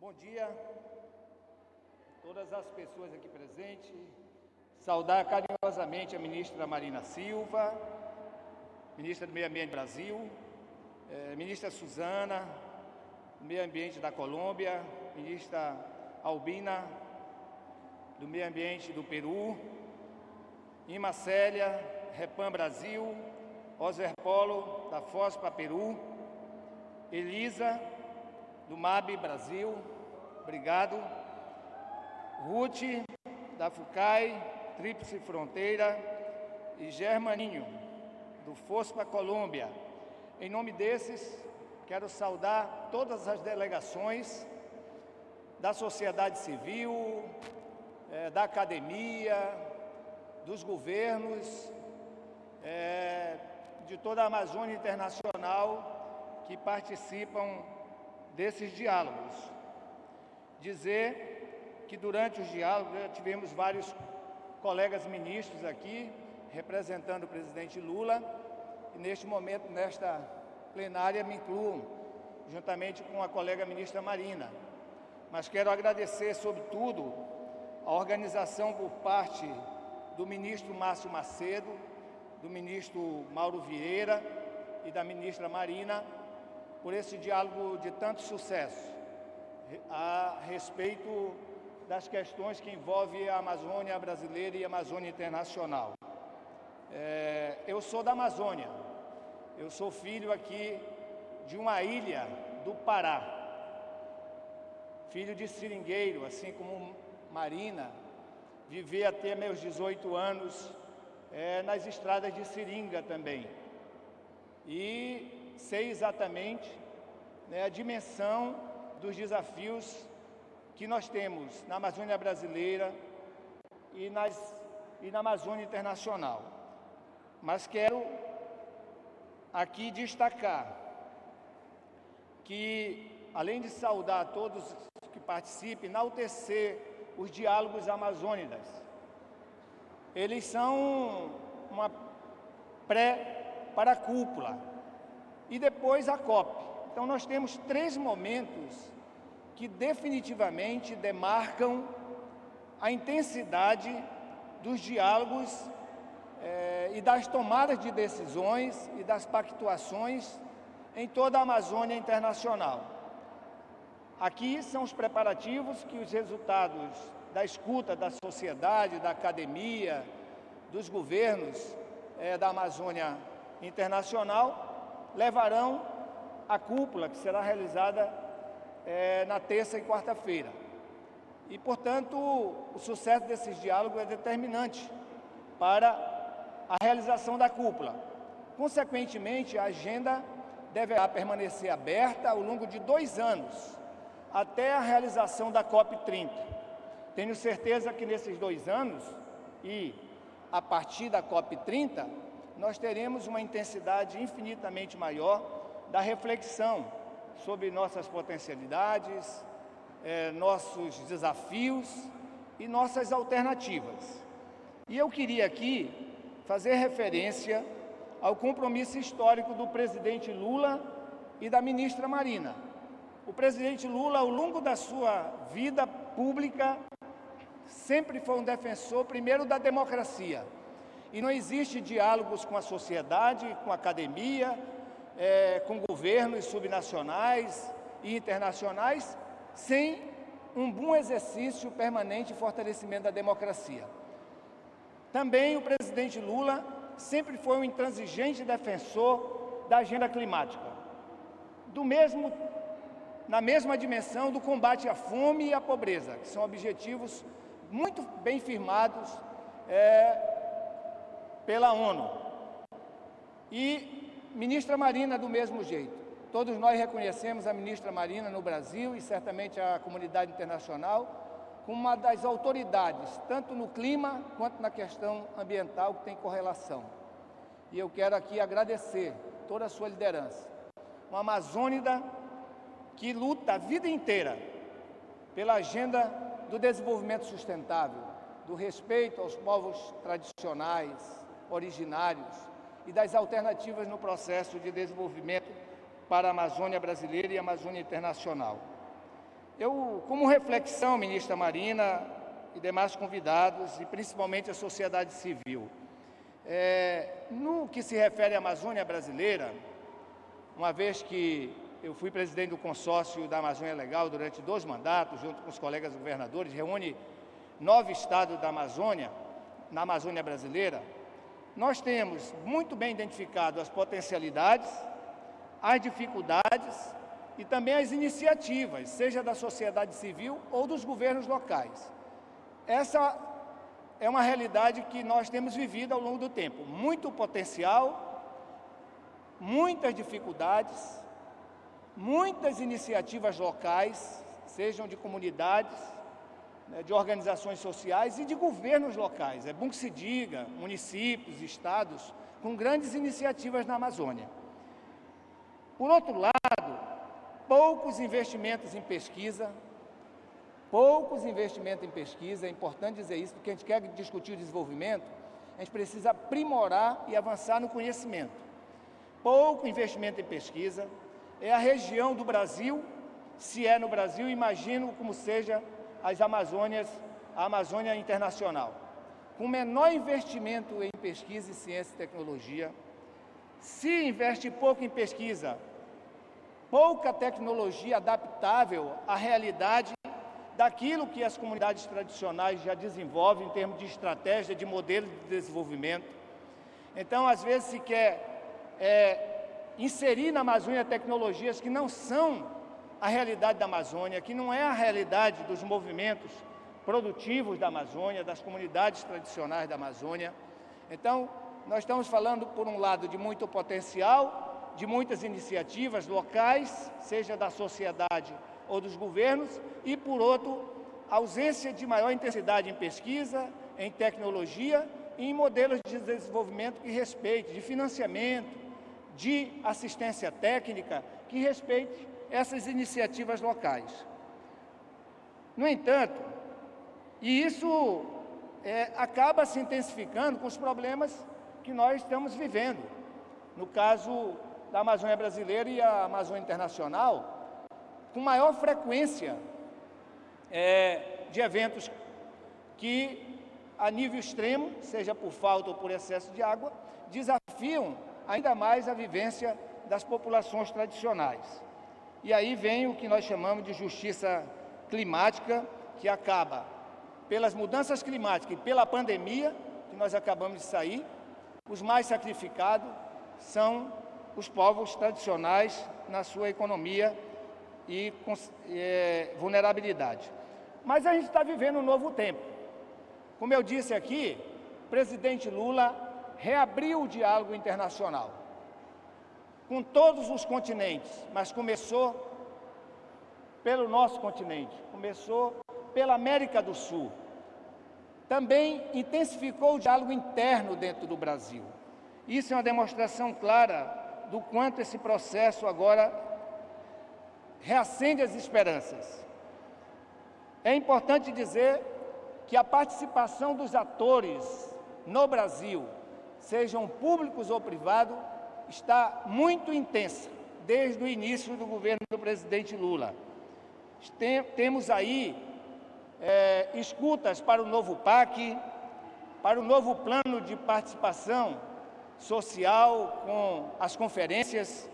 Bom dia a todas as pessoas aqui presentes. Saudar carinhosamente a ministra Marina Silva, ministra do Meio Ambiente do Brasil, ministra Suzana, do Meio Ambiente da Colômbia, ministra Albina, do Meio Ambiente do Peru, Ima Célia, Repam Brasil, Oswer Polo, da FOSPA Peru, Elisa, do MAB Brasil, obrigado, Ruth, da FUCAI, Tríplice Fronteira, e Germaninho, do FOSPA Colômbia. Em nome desses, quero saudar todas as delegações da sociedade civil, da academia, dos governos, de toda a Amazônia Internacional que participam desses diálogos. Dizer que durante os diálogos tivemos vários colegas ministros aqui, representando o presidente Lula, e neste momento, nesta plenária, me incluo, juntamente com a colega ministra Marina. Mas quero agradecer, sobretudo, a organização por parte do ministro Márcio Macedo, do ministro Mauro Vieira e da ministra Marina, por esse diálogo de tanto sucesso a respeito das questões que envolvem a Amazônia brasileira e a Amazônia internacional. Eu sou da Amazônia, eu sou filho aqui de uma ilha do Pará, filho de seringueiro, assim como Marina, vivi até meus 18 anos nas estradas de seringa também. E sei exatamente a dimensão dos desafios que nós temos na Amazônia brasileira e na Amazônia internacional. Mas quero aqui destacar que, além de saudar todos que participem, enaltecer os diálogos amazônicos. Eles são uma para a cúpula e depois a COP. Então nós temos 3 momentos que definitivamente demarcam a intensidade dos diálogos e das tomadas de decisões e das pactuações em toda a Amazônia internacional. Aqui são os preparativos que os resultados da escuta da sociedade, da academia, dos governos da Amazônia internacional levarão à cúpula que será realizada na terça e quarta-feira. E, portanto, o sucesso desses diálogos é determinante para a realização da cúpula. Consequentemente, a agenda deverá permanecer aberta ao longo de 2 anos, até a realização da COP30. Tenho certeza que nesses 2 anos e a partir da COP30, nós teremos uma intensidade infinitamente maior da reflexão sobre nossas potencialidades, nossos desafios e nossas alternativas. E eu queria aqui fazer referência ao compromisso histórico do presidente Lula e da ministra Marina. O presidente Lula, ao longo da sua vida pública, sempre foi um defensor, primeiro, da democracia. E não existe diálogos com a sociedade, com a academia, com governos subnacionais e internacionais, sem um bom exercício permanente e fortalecimento da democracia. Também o presidente Lula sempre foi um intransigente defensor da agenda climática, na mesma dimensão do combate à fome e à pobreza, que são objetivos muito bem firmados pela ONU. E ministra Marina, do mesmo jeito. Todos nós reconhecemos a ministra Marina no Brasil e certamente a comunidade internacional como uma das autoridades, tanto no clima quanto na questão ambiental, que tem correlação. E eu quero aqui agradecer toda a sua liderança. Uma amazônida que luta a vida inteira pela agenda do desenvolvimento sustentável, do respeito aos povos tradicionais, originários e das alternativas no processo de desenvolvimento para a Amazônia brasileira e a Amazônia internacional. Como reflexão, ministra Marina e demais convidados, e principalmente a sociedade civil, no que se refere à Amazônia brasileira, uma vez que eu fui presidente do consórcio da Amazônia Legal durante 2 mandatos, junto com os colegas governadores, reúne 9 estados da Amazônia, na Amazônia brasileira, nós temos muito bem identificado as potencialidades, as dificuldades e também as iniciativas, seja da sociedade civil ou dos governos locais. Essa é uma realidade que nós temos vivido ao longo do tempo. Muito potencial, muitas dificuldades, muitas iniciativas locais, sejam de comunidades, de organizações sociais e de governos locais. É bom que se diga, municípios, estados, com grandes iniciativas na Amazônia. Por outro lado, poucos investimentos em pesquisa, é importante dizer isso, porque a gente quer discutir o desenvolvimento, a gente precisa aprimorar e avançar no conhecimento. Pouco investimento em pesquisa, é a região do Brasil, se é no Brasil, imagino como seja a Amazônia internacional. Com menor investimento em pesquisa e ciência e tecnologia, se investe pouco em pesquisa, pouca tecnologia adaptável à realidade daquilo que as comunidades tradicionais já desenvolvem em termos de estratégia, de modelo de desenvolvimento. Então, às vezes, se quer inserir na Amazônia tecnologias que não são a realidade da Amazônia, que não é a realidade dos movimentos produtivos da Amazônia, das comunidades tradicionais da Amazônia. Então, nós estamos falando, por um lado, de muito potencial, de muitas iniciativas locais, seja da sociedade ou dos governos, e, por outro, ausência de maior intensidade em pesquisa, em tecnologia e em modelos de desenvolvimento que respeite, de financiamento, de assistência técnica, que respeite essas iniciativas locais. No entanto, e isso acaba se intensificando com os problemas que nós estamos vivendo. No caso da Amazônia brasileira e a Amazônia internacional, com maior frequência de eventos que, a nível extremo, seja por falta ou por excesso de água, desafiam ainda mais a vivência das populações tradicionais. E aí vem o que nós chamamos de justiça climática, que acaba pelas mudanças climáticas e pela pandemia, que nós acabamos de sair, os mais sacrificados são os povos tradicionais na sua economia e vulnerabilidade. Mas a gente está vivendo um novo tempo. Como eu disse aqui, o presidente Lula reabriu o diálogo internacional com todos os continentes, mas começou pelo nosso continente, começou pela América do Sul. Também intensificou o diálogo interno dentro do Brasil. Isso é uma demonstração clara do quanto esse processo agora reacende as esperanças. É importante dizer que a participação dos atores no Brasil, sejam públicos ou privados, está muito intensa desde o início do governo do presidente Lula. Temos aí escutas para o novo PAC, para o novo plano de participação social com as conferências,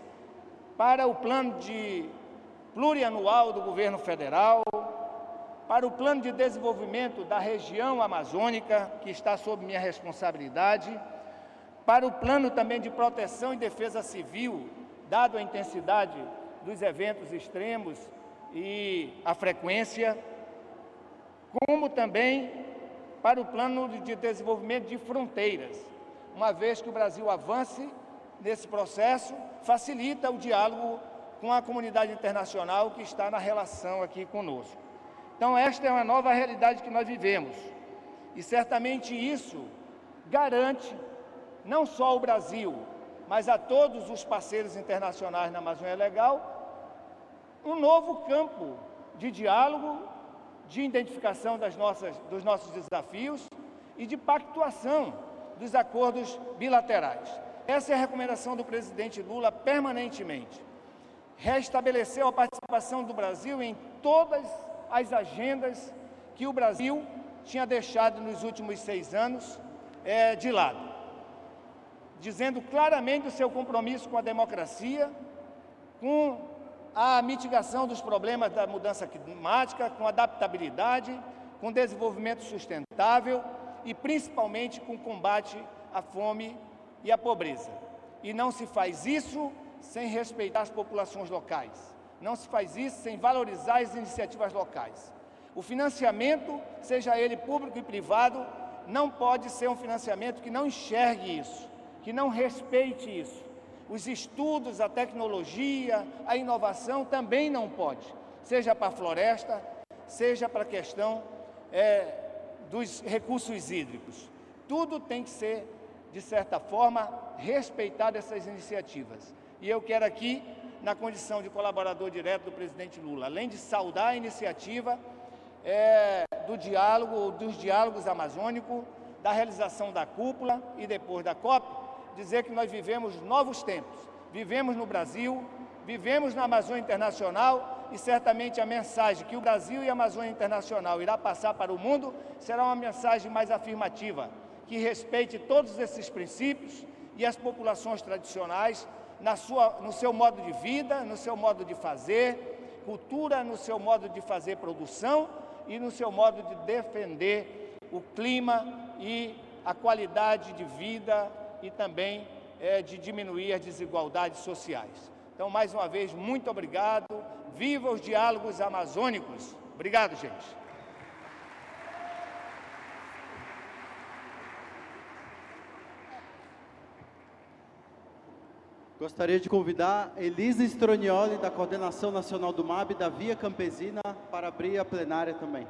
para o plano plurianual do governo federal, para o plano de desenvolvimento da região amazônica, que está sob minha responsabilidade, para o plano também de proteção e defesa civil, dado a intensidade dos eventos extremos e a frequência, como também para o plano de desenvolvimento de fronteiras, uma vez que o Brasil avance nesse processo, facilita o diálogo com a comunidade internacional que está na relação aqui conosco. Então, esta é uma nova realidade que nós vivemos, e certamente isso garante não só ao Brasil, mas a todos os parceiros internacionais na Amazônia Legal, um novo campo de diálogo, de identificação dos nossos desafios e de pactuação dos acordos bilaterais. Essa é a recomendação do presidente Lula permanentemente. restabeleceu a participação do Brasil em todas as agendas que o Brasil tinha deixado nos últimos 6 anos de lado, dizendo claramente o seu compromisso com a democracia, com a mitigação dos problemas da mudança climática, com adaptabilidade, com desenvolvimento sustentável e principalmente com combate à fome e à pobreza. E não se faz isso sem respeitar as populações locais, não se faz isso sem valorizar as iniciativas locais. O financiamento, seja ele público e privado, não pode ser um financiamento que não enxergue isso, que não respeite isso. Os estudos, a tecnologia, a inovação também não pode, seja para a floresta, seja para a questão dos recursos hídricos. Tudo tem que ser, de certa forma, respeitar essas iniciativas. E eu quero aqui, na condição de colaborador direto do presidente Lula, além de saudar a iniciativa do diálogo, ou dos diálogos amazônicos, da realização da cúpula e depois da COP, dizer que nós vivemos novos tempos, vivemos no Brasil, vivemos na Amazônia Internacional e certamente a mensagem que o Brasil e a Amazônia Internacional irá passar para o mundo será uma mensagem mais afirmativa, que respeite todos esses princípios e as populações tradicionais no seu modo de vida, no seu modo de fazer, cultura no seu modo de fazer produção e no seu modo de defender o clima e a qualidade de vida e também de diminuir as desigualdades sociais. Então, mais uma vez, muito obrigado. Viva os diálogos amazônicos. Obrigado, gente. Gostaria de convidar Elisa Stronioli, da Coordenação Nacional do MAB, da Via Campesina, para abrir a plenária também.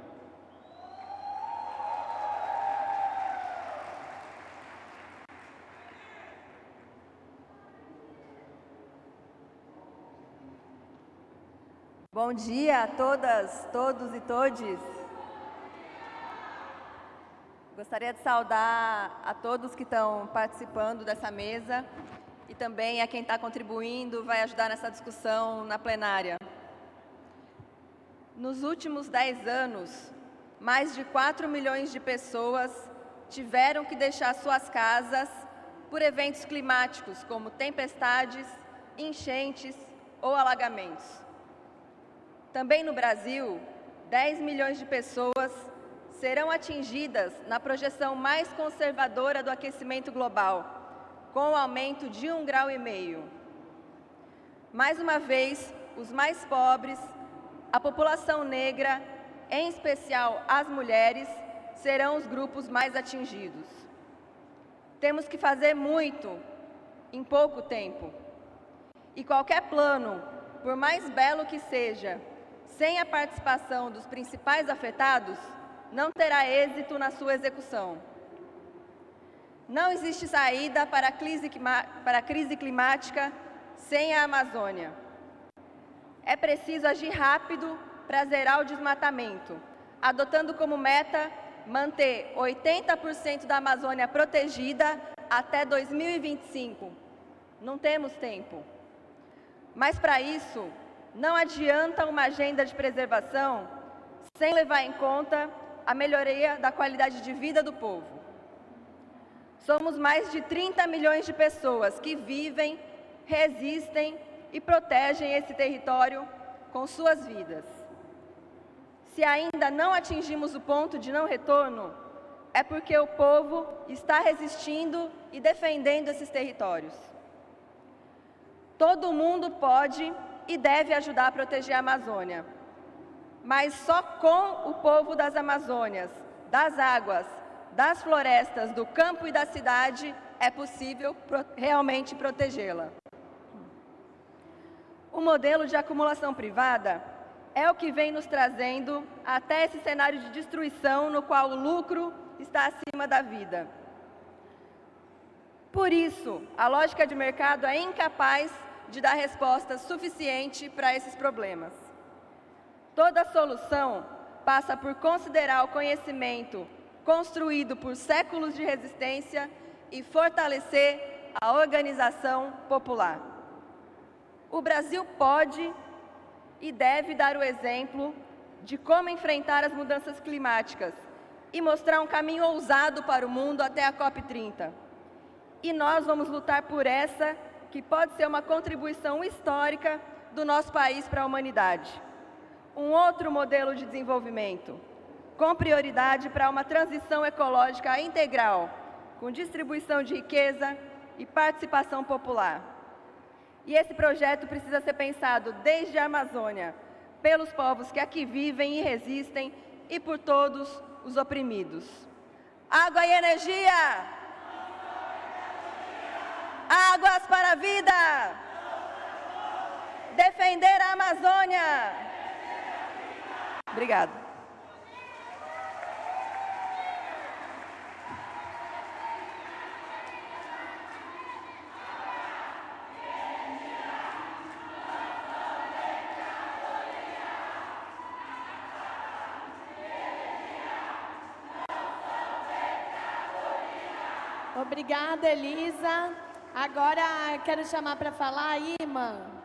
Bom dia a todas, todos e todes. Gostaria de saudar a todos que estão participando dessa mesa e também a quem está contribuindo, vai ajudar nessa discussão na plenária. Nos últimos 10 anos, mais de 4 milhões de pessoas tiveram que deixar suas casas por eventos climáticos, como tempestades, enchentes ou alagamentos. Também no Brasil, 10 milhões de pessoas serão atingidas na projeção mais conservadora do aquecimento global, com o aumento de 1,5 graus. Mais uma vez, os mais pobres, a população negra, em especial as mulheres, serão os grupos mais atingidos. Temos que fazer muito em pouco tempo. E qualquer plano, por mais belo que seja, sem a participação dos principais afetados, não terá êxito na sua execução. Não existe saída para a crise climática sem a Amazônia. É preciso agir rápido para zerar o desmatamento, adotando como meta manter 80% da Amazônia protegida até 2025. Não temos tempo. Mas para isso, não adianta uma agenda de preservação sem levar em conta a melhoria da qualidade de vida do povo. Somos mais de 30 milhões de pessoas que vivem, resistem e protegem esse território com suas vidas. Se ainda não atingimos o ponto de não retorno, é porque o povo está resistindo e defendendo esses territórios. Todo mundo pode e deve ajudar a proteger a Amazônia, mas só com o povo das Amazônias, das águas, das florestas, do campo e da cidade, é possível realmente protegê-la. O modelo de acumulação privada é o que vem nos trazendo até esse cenário de destruição no qual o lucro está acima da vida. Por isso, a lógica de mercado é incapaz de dar resposta suficiente para esses problemas. Toda solução passa por considerar o conhecimento construído por séculos de resistência e fortalecer a organização popular. O Brasil pode e deve dar o exemplo de como enfrentar as mudanças climáticas e mostrar um caminho ousado para o mundo até a COP30. E nós vamos lutar por essa, que pode ser uma contribuição histórica do nosso país para a humanidade. Um outro modelo de desenvolvimento, com prioridade para uma transição ecológica integral, com distribuição de riqueza e participação popular. E esse projeto precisa ser pensado desde a Amazônia, pelos povos que aqui vivem e resistem e por todos os oprimidos. Água e energia! Águas para a vida! Defender a Amazônia! Obrigada. Obrigada, Elisa. Agora quero chamar para falar a Irmã.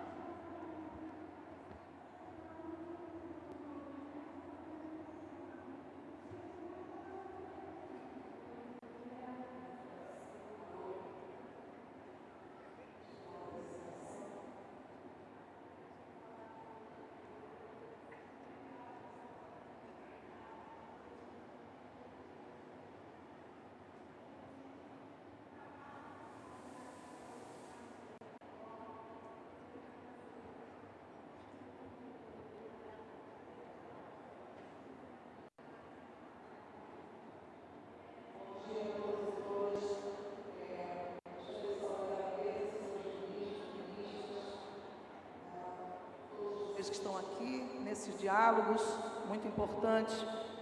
Que estão aqui nesses diálogos muito importantes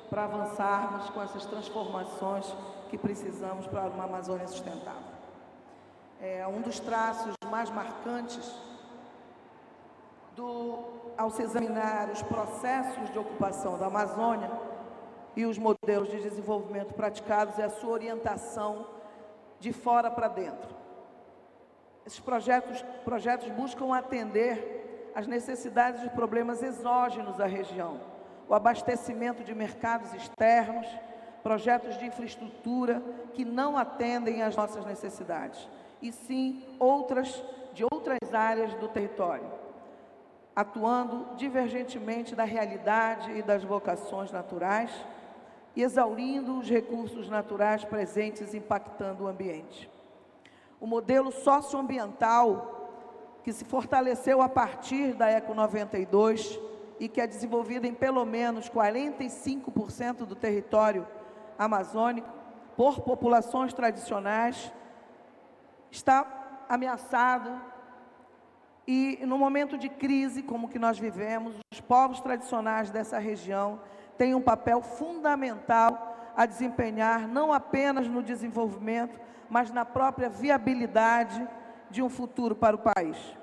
para avançarmos com essas transformações que precisamos para uma Amazônia sustentável. Um dos traços mais marcantes ao se examinar os processos de ocupação da Amazônia e os modelos de desenvolvimento praticados é a sua orientação de fora para dentro. Esses projetos buscam atender as necessidades de problemas exógenos à região, o abastecimento de mercados externos, projetos de infraestrutura que não atendem às nossas necessidades, e sim de outras áreas do território, atuando divergentemente da realidade e das vocações naturais e exaurindo os recursos naturais presentes impactando o ambiente. O modelo socioambiental que se fortaleceu a partir da Eco 92 e que é desenvolvida em pelo menos 45% do território amazônico por populações tradicionais, está ameaçado e, no momento de crise como que nós vivemos, os povos tradicionais dessa região têm um papel fundamental a desempenhar, não apenas no desenvolvimento, mas na própria viabilidade de um futuro para o país.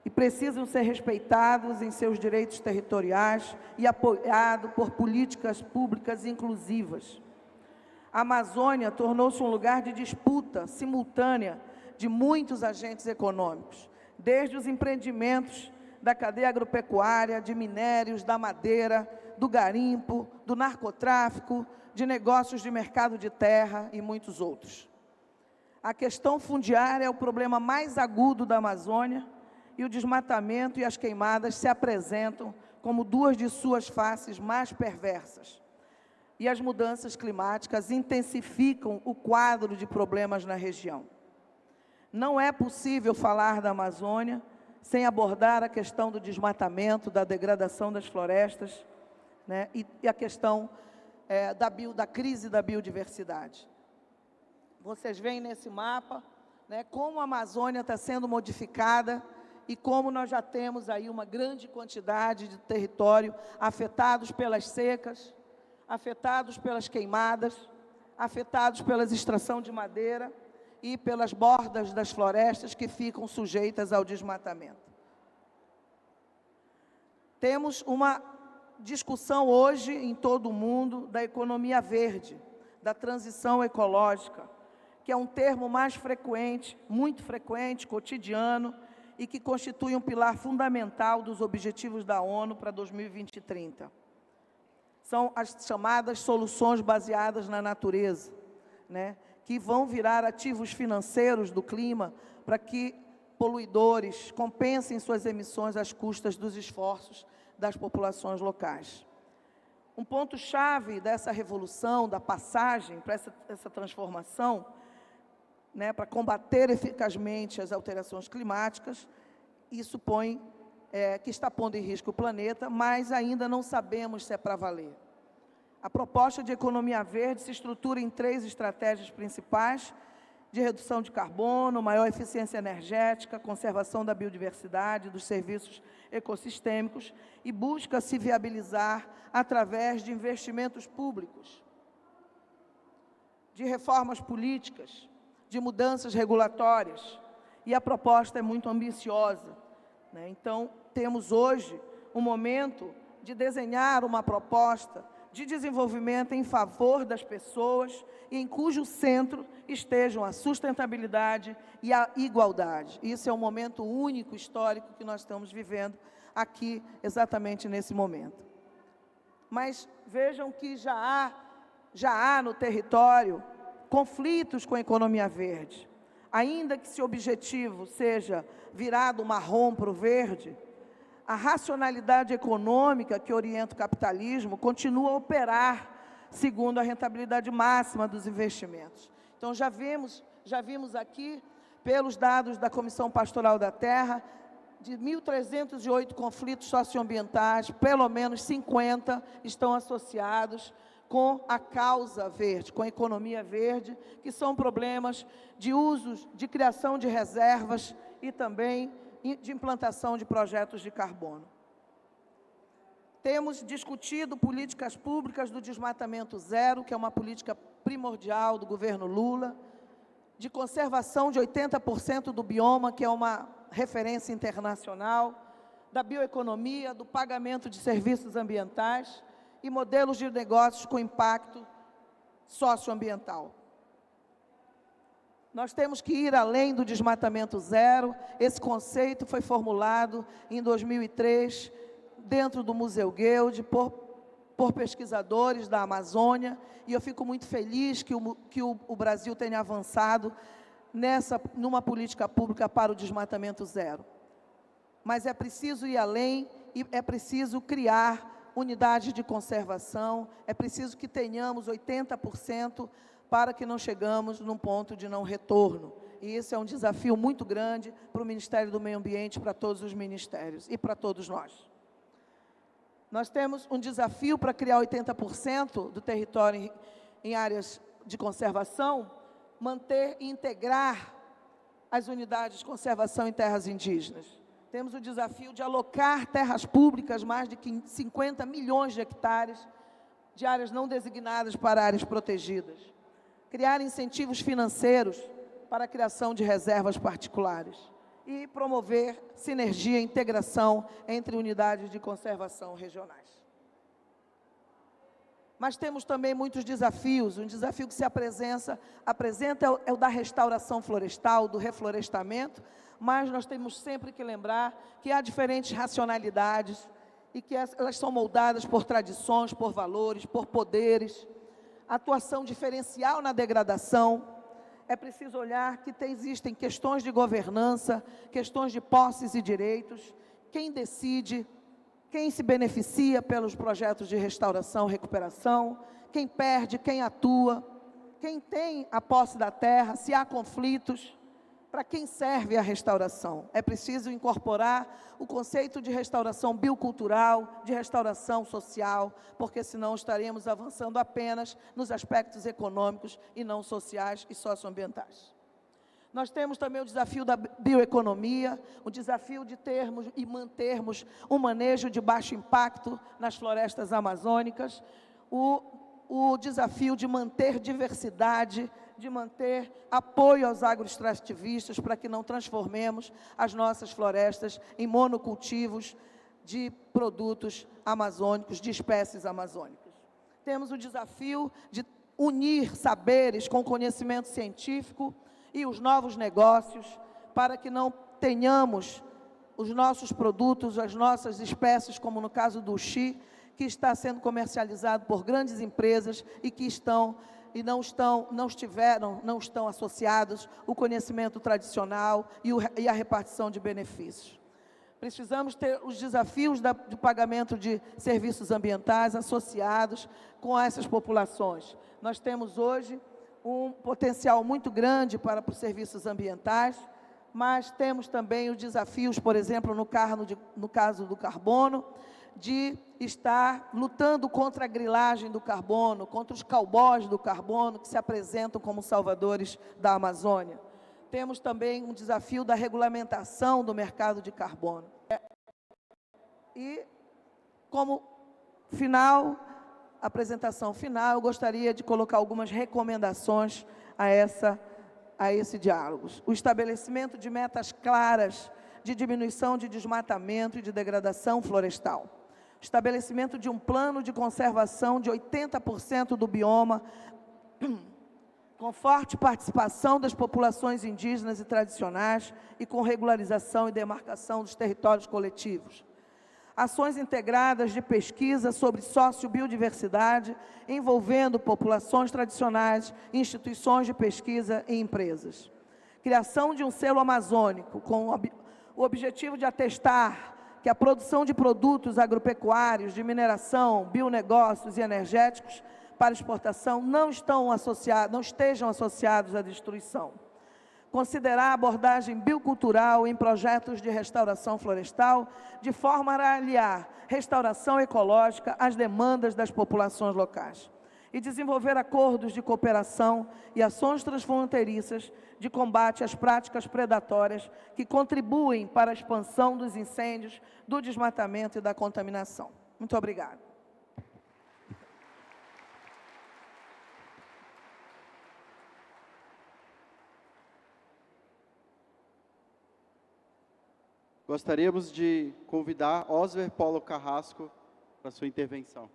E precisam ser respeitados em seus direitos territoriais e apoiados por políticas públicas inclusivas. A Amazônia tornou-se um lugar de disputa simultânea de muitos agentes econômicos, desde os empreendimentos da cadeia agropecuária, de minérios, da madeira, do garimpo, do narcotráfico, de negócios de mercado de terra e muitos outros. A questão fundiária é o problema mais agudo da Amazônia e o desmatamento e as queimadas se apresentam como duas de suas faces mais perversas. E as mudanças climáticas intensificam o quadro de problemas na região. Não é possível falar da Amazônia sem abordar a questão do desmatamento, da degradação das florestas, né, e a questão da crise da biodiversidade. Vocês veem nesse mapa, né, como a Amazônia está sendo modificada e como nós já temos aí uma grande quantidade de território afetados pelas secas, afetados pelas queimadas, afetados pela extração de madeira e pelas bordas das florestas que ficam sujeitas ao desmatamento. Temos uma discussão hoje em todo o mundo da economia verde, da transição ecológica, que é um termo mais frequente, muito frequente, cotidiano, e que constitui um pilar fundamental dos Objetivos da ONU para 2020 e 30. São as chamadas soluções baseadas na natureza, né, que vão virar ativos financeiros do clima para que poluidores compensem suas emissões às custas dos esforços das populações locais. Um ponto-chave dessa revolução, da passagem para essa transformação, né, para combater eficazmente as alterações climáticas, isso que está pondo em risco o planeta, mas ainda não sabemos se é para valer. A proposta de economia verde se estrutura em 3 estratégias principais: de redução de carbono, maior eficiência energética, conservação da biodiversidade, dos serviços ecossistêmicos, e busca se viabilizar através de investimentos públicos, de reformas políticas, de mudanças regulatórias, e a proposta é muito ambiciosa, né? Então, temos hoje um momento de desenhar uma proposta de desenvolvimento em favor das pessoas e em cujo centro estejam a sustentabilidade e a igualdade. Isso é um momento único, histórico, que nós estamos vivendo aqui, exatamente nesse momento. Mas vejam que já há no território conflitos com a economia verde. Ainda que esse objetivo seja virado marrom para o verde, a racionalidade econômica que orienta o capitalismo continua a operar segundo a rentabilidade máxima dos investimentos. Então, já vimos aqui, pelos dados da Comissão Pastoral da Terra, de 1.308 conflitos socioambientais, pelo menos 50 estão associados com a causa verde, com a economia verde, que são problemas de usos, de criação de reservas e também de implantação de projetos de carbono. Temos discutido políticas públicas do desmatamento zero, que é uma política primordial do governo Lula, de conservação de 80% do bioma, que é uma referência internacional, da bioeconomia, do pagamento de serviços ambientais e modelos de negócios com impacto socioambiental. Nós temos que ir além do desmatamento zero. Esse conceito foi formulado em 2003, dentro do Museu Guild, por pesquisadores da Amazônia, e eu fico muito feliz que o Brasil tenha avançado numa política pública para o desmatamento zero. Mas é preciso ir além e é preciso criar unidades de conservação, é preciso que tenhamos 80% para que não chegamos num ponto de não retorno. E esse é um desafio muito grande para o Ministério do Meio Ambiente, para todos os ministérios e para todos nós. Nós temos um desafio para criar 80% do território em áreas de conservação, manter e integrar as unidades de conservação em terras indígenas. Temos o desafio de alocar terras públicas, mais de 50 milhões de hectares, de áreas não designadas para áreas protegidas. Criar incentivos financeiros para a criação de reservas particulares e promover sinergia e integração entre unidades de conservação regionais. Mas temos também muitos desafios. Um desafio que se apresenta é o da restauração florestal, do reflorestamento, mas nós temos sempre que lembrar que há diferentes racionalidades e que elas são moldadas por tradições, por valores, por poderes, atuação diferencial na degradação. É preciso olhar que existem questões de governança, questões de posses e direitos, quem decide, quem se beneficia pelos projetos de restauração e recuperação, quem perde, quem atua, quem tem a posse da terra, se há conflitos, para quem serve a restauração. É preciso incorporar o conceito de restauração biocultural, de restauração social, porque senão estaremos avançando apenas nos aspectos econômicos e não sociais e socioambientais. Nós temos também o desafio da bioeconomia, o desafio de termos e mantermos um manejo de baixo impacto nas florestas amazônicas, o desafio de manter diversidade, de manter apoio aos agroextrativistas para que não transformemos as nossas florestas em monocultivos de produtos amazônicos, de espécies amazônicas. Temos o desafio de unir saberes com conhecimento científico e os novos negócios para que não tenhamos os nossos produtos, as nossas espécies, como no caso do uxi, que está sendo comercializado por grandes empresas e que não estão associados o conhecimento tradicional e a repartição de benefícios. Precisamos ter os desafios do pagamento de serviços ambientais associados com essas populações. Nós temos hoje um potencial muito grande para os serviços ambientais, mas temos também os desafios, por exemplo, no caso do carbono, de estar lutando contra a grilagem do carbono, contra os cowboys do carbono que se apresentam como salvadores da Amazônia. Temos também um desafio da regulamentação do mercado de carbono. E, como apresentação final, eu gostaria de colocar algumas recomendações a esse diálogo. O estabelecimento de metas claras de diminuição de desmatamento e de degradação florestal. O estabelecimento de um plano de conservação de 80% do bioma, com forte participação das populações indígenas e tradicionais e com regularização e demarcação dos territórios coletivos. Ações integradas de pesquisa sobre sociobiodiversidade, envolvendo populações tradicionais, instituições de pesquisa e empresas. Criação de um selo amazônico, com o objetivo de atestar que a produção de produtos agropecuários, de mineração, bionegócios e energéticos para exportação não estejam associados à destruição. Considerar a abordagem biocultural em projetos de restauração florestal, de forma a aliar restauração ecológica às demandas das populações locais. E desenvolver acordos de cooperação e ações transfronteiriças de combate às práticas predatórias que contribuem para a expansão dos incêndios, do desmatamento e da contaminação. Muito obrigada. Gostaríamos de convidar Osver Paulo Carrasco para sua intervenção.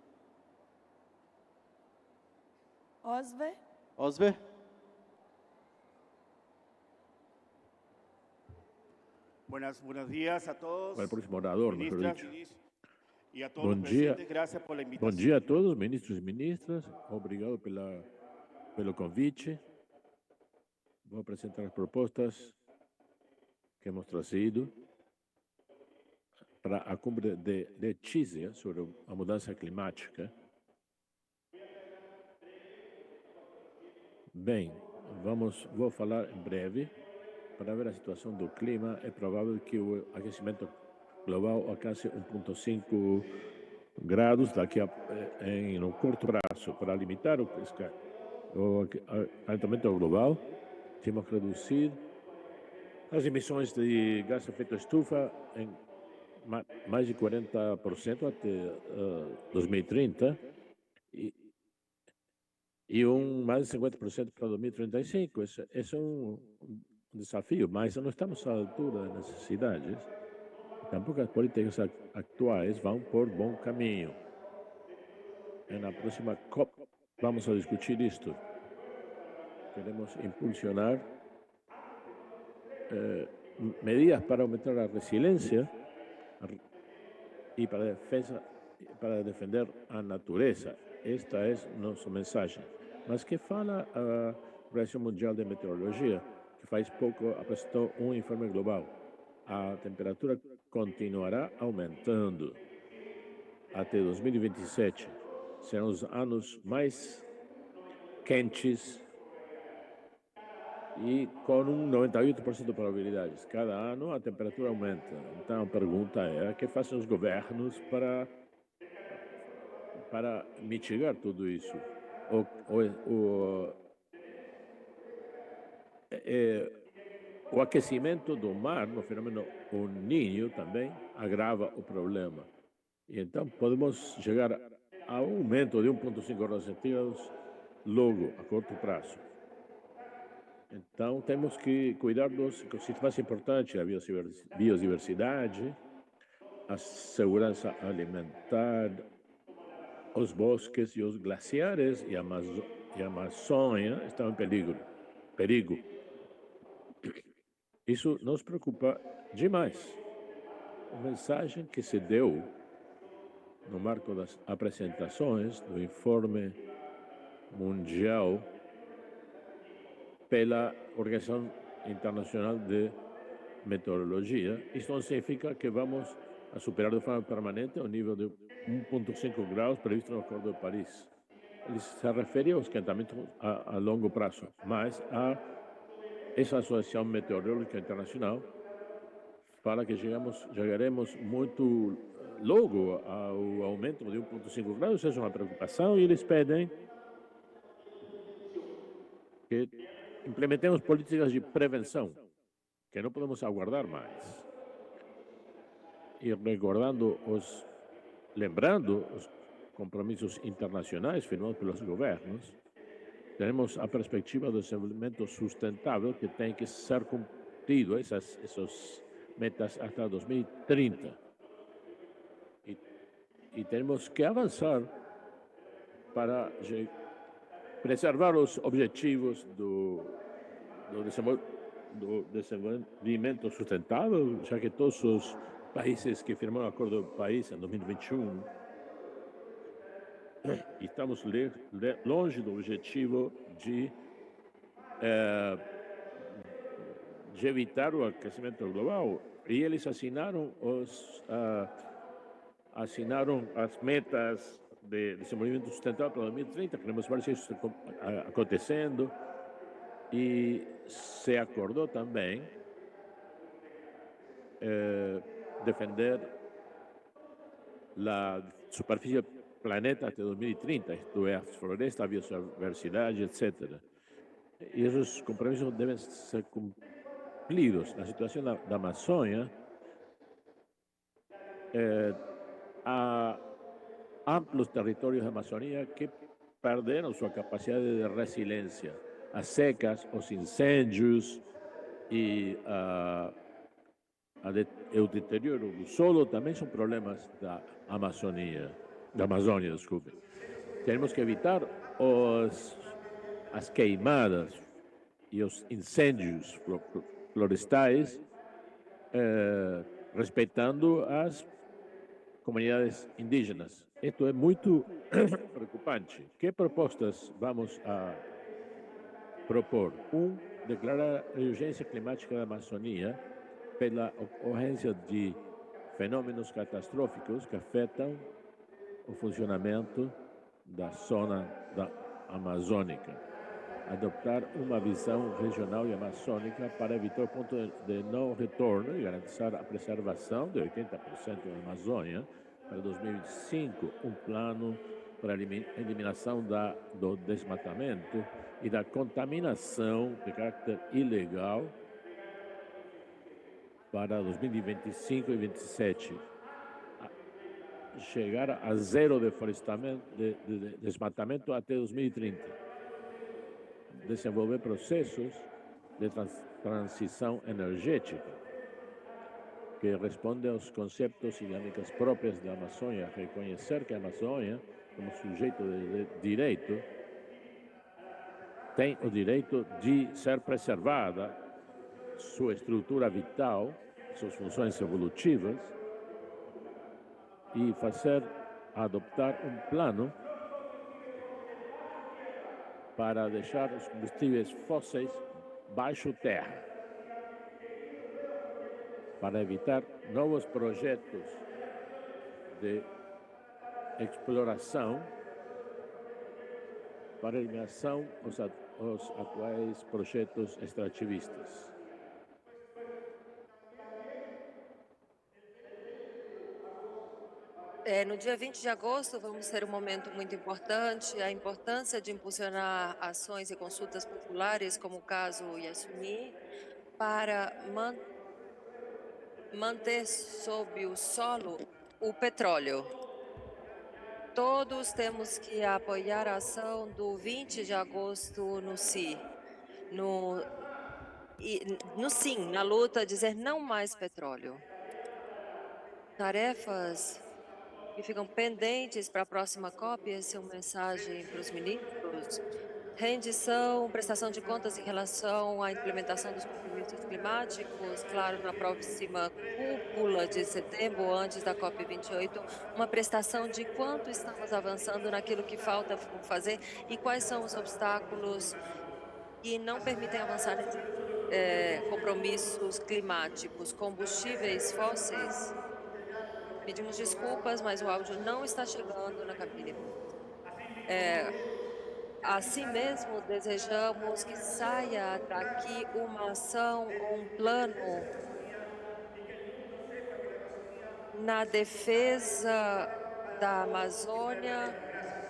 Osver? Buenos días a todos. Para el próximo orador, mejor dicho. E a todos os presentes, graças pela invitação. Bom dia a todos, ministros e ministras. Obrigado pelo convite. Vou apresentar as propostas que hemos trazido para a cumbre de Chile sobre a mudança climática. Bem, vou falar em breve. Para ver a situação do clima, é provável que o aquecimento global alcance 1,5 graus daqui no curto prazo. Para limitar o aquecimento global, temos que reduzir as emissões de gás de efeito estufa em mais de 40% até 2030 e mais de 50% para 2035. Esse é um desafio, mas não estamos à altura das necessidades. Tampouco as políticas atuais vão por bom caminho. Na próxima COP vamos a discutir isto. Queremos impulsionar medidas para aumentar a resiliência e para defender a natureza. Esta é nossa mensagem. Mas que fala a Organização Mundial de Meteorologia, que faz pouco apresentou um informe global. A temperatura continuará aumentando. Até 2027 serão os anos mais quentes e com 98% de probabilidades. Cada ano a temperatura aumenta. Então a pergunta é: o que fazem os governos para mitigar tudo isso? O aquecimento do mar, no fenômeno El Niño, também agrava o problema. E então podemos chegar a um aumento de 1,5 graus centígrados logo, a curto prazo. Então temos que cuidar dos ecossistemas importantes, a biodiversidade, a segurança alimentar, os bosques e os glaciares e a Amazônia estão em perigo. Isso nos preocupa demais. A mensagem que se deu no marco das apresentações do informe mundial pela Organização Internacional de Meteorologia, isso não significa que vamos a superar de forma permanente o nível de 1,5 graus previsto no Acordo de Paris. Ele se refere ao esquentamento a longo prazo, mas essa Associação Meteorológica Internacional fala que chegaremos muito logo ao aumento de 1,5 graus. Isso é uma preocupação e eles pedem que implementemos políticas de prevenção, que não podemos aguardar mais. E lembrando os compromissos internacionais firmados pelos governos, temos a perspectiva do desenvolvimento sustentável que tem que ser cumprido, essas metas até 2030. E temos que avançar para preservar os objetivos do desenvolvimento sustentável, já que todos os países que firmaram o Acordo de Paris em 2021 estamos longe do objetivo de evitar o aquecimento global. E eles assinaram as metas de desenvolvimento sustentável para 2030. Queremos ver se isso está acontecendo. E se acordou também defender a superfície do planeta até 2030, isto é, as florestas, a biodiversidade, etc. E esses compromissos devem ser cumpridos. Na situação da Amazônia, há amplos territórios da Amazônia que perderam sua capacidade de resiliência. As secas, os incêndios e o deterioro do solo também são problemas da Amazônia, desculpe. Temos que evitar as queimadas e os incêndios florestais, respeitando as comunidades indígenas. Isto é muito preocupante. Que propostas vamos a propor? Declarar a urgência climática da Amazônia pela ocorrência de fenômenos catastróficos que afetam o funcionamento da zona amazônica. Adoptar uma visão regional e amazônica para evitar o ponto de não retorno e garantir a preservação de 80% da Amazônia para 2025, um plano para a eliminação do desmatamento e da contaminação de caráter ilegal para 2025 e 2027. Chegar a zero deflorestamento, de desmatamento até 2030. Desenvolver processos de transição energética que respondem aos conceitos e dinâmicas próprias da Amazônia, reconhecer que a Amazônia, como sujeito de direito, tem o direito de ser preservada, sua estrutura vital, suas funções evolutivas, e adoptar um plano para deixar os combustíveis fósseis baixo terra, para evitar novos projetos de exploração, para a eliminação dos atuais projetos extrativistas. No dia 20 de agosto, vamos ter um momento muito importante, a importância de impulsionar ações e consultas populares, como o caso Yasuni, para manter sob o solo o petróleo. Todos temos que apoiar a ação do 20 de agosto no SI, no SIM, na luta, dizer não mais petróleo. Tarefas que ficam pendentes para a próxima COP, essa é uma mensagem para os ministros, rendição, prestação de contas em relação à implementação dos compromissos climáticos, claro, na próxima cúpula de setembro, antes da COP28, uma prestação de quanto estamos avançando naquilo que falta por fazer e quais são os obstáculos que não permitem avançar nesses compromissos climáticos, combustíveis fósseis. Pedimos desculpas, mas o áudio não está chegando na cabine. Assim mesmo, desejamos que saia daqui uma ação, um plano na defesa da Amazônia,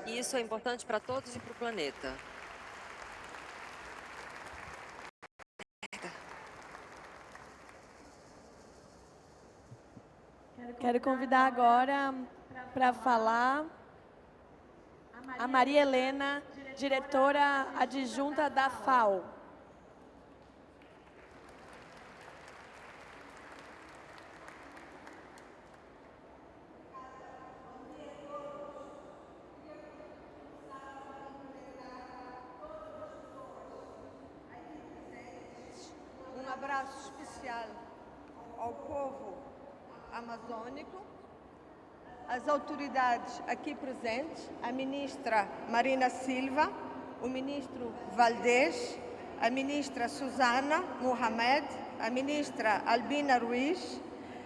e isso é importante para todos e para o planeta. Quero convidar agora para falar a Maria Helena, diretora adjunta da FAO. Um abraço especial ao povo amazônico, às autoridades aqui presentes, a ministra Marina Silva, o ministro Valdez, a ministra Susana Mohamed, a ministra Albina Ruiz,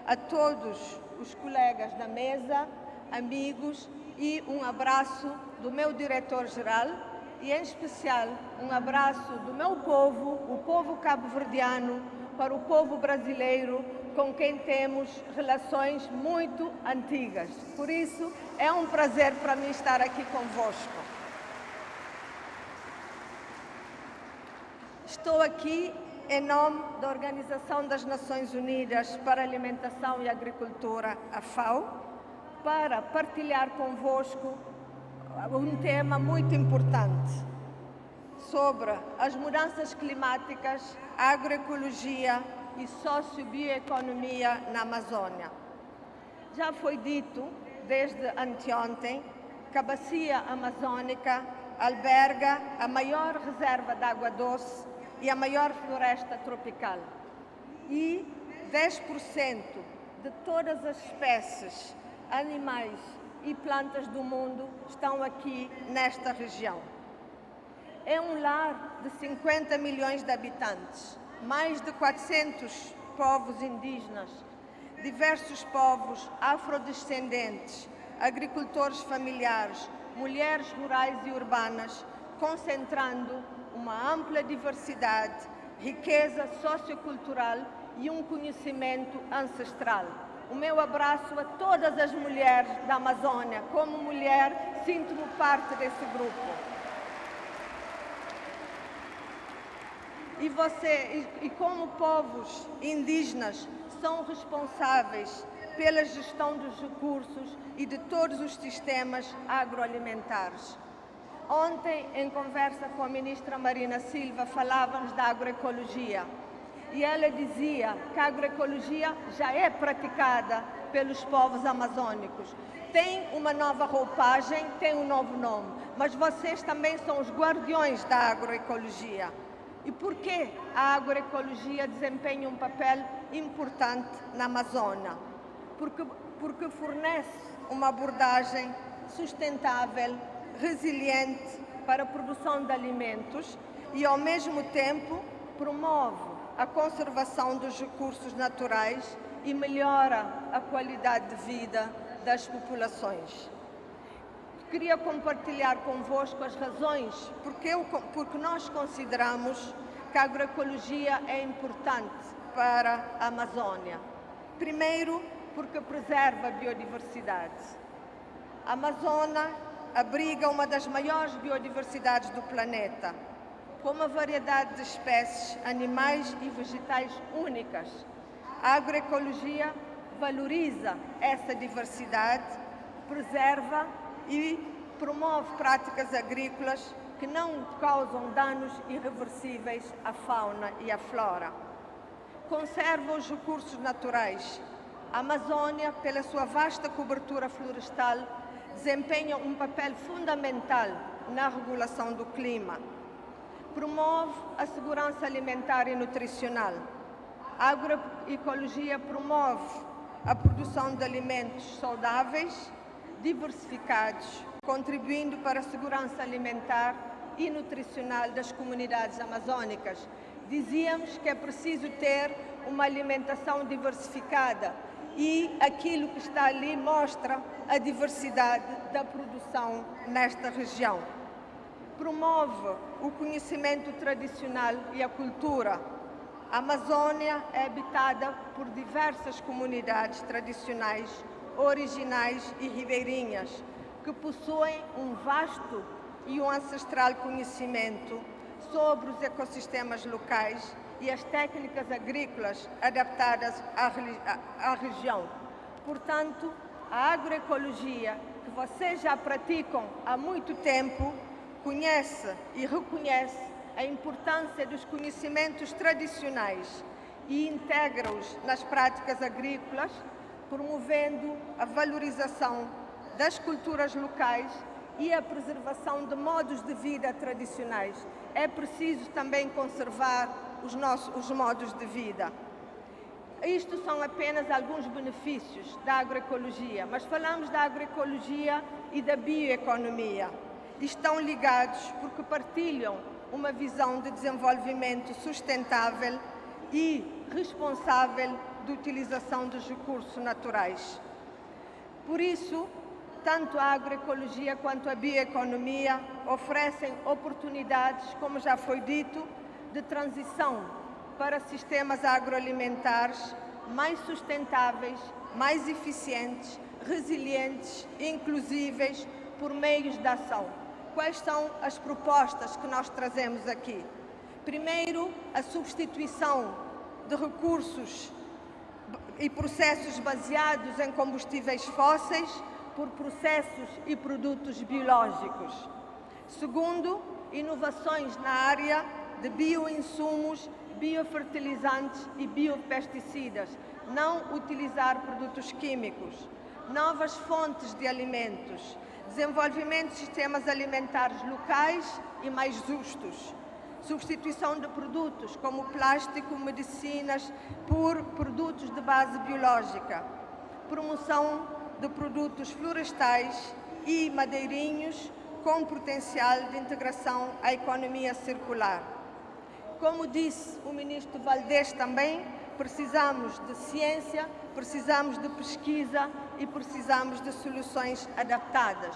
a todos os colegas da mesa, amigos, e um abraço do meu diretor-geral e, em especial, um abraço do meu povo, o povo cabo-verdiano, para o povo brasileiro, com quem temos relações muito antigas. Por isso, é um prazer para mim estar aqui convosco. Estou aqui em nome da Organização das Nações Unidas para a Alimentação e Agricultura, a FAO, para partilhar convosco um tema muito importante sobre as mudanças climáticas, a agroecologia e sociobioeconomia na Amazônia. Já foi dito, desde anteontem, que a bacia amazônica alberga a maior reserva de água doce e a maior floresta tropical. E 10% de todas as espécies, animais e plantas do mundo estão aqui nesta região. É um lar de 50 milhões de habitantes, mais de 400 povos indígenas, diversos povos afrodescendentes, agricultores familiares, mulheres rurais e urbanas, concentrando uma ampla diversidade, riqueza sociocultural e um conhecimento ancestral. O meu abraço a todas as mulheres da Amazônia. Como mulher, sinto-me parte desse grupo. E como povos indígenas, são responsáveis pela gestão dos recursos e de todos os sistemas agroalimentares. Ontem, em conversa com a ministra Marina Silva, falávamos da agroecologia. E ela dizia que a agroecologia já é praticada pelos povos amazônicos. Tem uma nova roupagem, tem um novo nome, mas vocês também são os guardiões da agroecologia. E por que a agroecologia desempenha um papel importante na Amazônia? Porque fornece uma abordagem sustentável, resiliente para a produção de alimentos e, ao mesmo tempo, promove a conservação dos recursos naturais e melhora a qualidade de vida das populações. Queria compartilhar convosco as razões porque nós consideramos que a agroecologia é importante para a Amazônia. Primeiro, porque preserva a biodiversidade. A Amazônia abriga uma das maiores biodiversidades do planeta, com uma variedade de espécies, animais e vegetais únicas. A agroecologia valoriza essa diversidade, preserva e promove práticas agrícolas que não causam danos irreversíveis à fauna e à flora. Conserva os recursos naturais. A Amazônia, pela sua vasta cobertura florestal, desempenha um papel fundamental na regulação do clima. promove a segurança alimentar e nutricional. A agroecologia promove a produção de alimentos saudáveis, diversificados, contribuindo para a segurança alimentar e nutricional das comunidades amazônicas. Dizíamos que é preciso ter uma alimentação diversificada e aquilo que está ali mostra a diversidade da produção nesta região. Promove o conhecimento tradicional e a cultura. A Amazônia é habitada por diversas comunidades tradicionais, originais e ribeirinhas, que possuem um vasto e um ancestral conhecimento sobre os ecossistemas locais e as técnicas agrícolas adaptadas à região. Portanto, a agroecologia, que vocês já praticam há muito tempo, conhece e reconhece a importância dos conhecimentos tradicionais e integra-os nas práticas agrícolas, promovendo a valorização das culturas locais e a preservação de modos de vida tradicionais. É preciso também conservar os modos de vida. Isto são apenas alguns benefícios da agroecologia, mas falamos da agroecologia e da bioeconomia. Estão ligados porque partilham uma visão de desenvolvimento sustentável e responsável de utilização dos recursos naturais. Por isso, tanto a agroecologia quanto a bioeconomia oferecem oportunidades, como já foi dito, de transição para sistemas agroalimentares mais sustentáveis, mais eficientes, resilientes e inclusíveis por meios de ação. Quais são as propostas que nós trazemos aqui? Primeiro, a substituição de recursos e processos baseados em combustíveis fósseis por processos e produtos biológicos. Segundo, inovações na área de bioinsumos, biofertilizantes e biopesticidas. Não utilizar produtos químicos. Novas fontes de alimentos. Desenvolvimento de sistemas alimentares locais e mais justos. Substituição de produtos como plástico, medicinas, por produtos de base biológica. Promoção de produtos florestais e madeirinhos com potencial de integração à economia circular. Como disse o ministro Valdés também, precisamos de ciência, precisamos de pesquisa e precisamos de soluções adaptadas.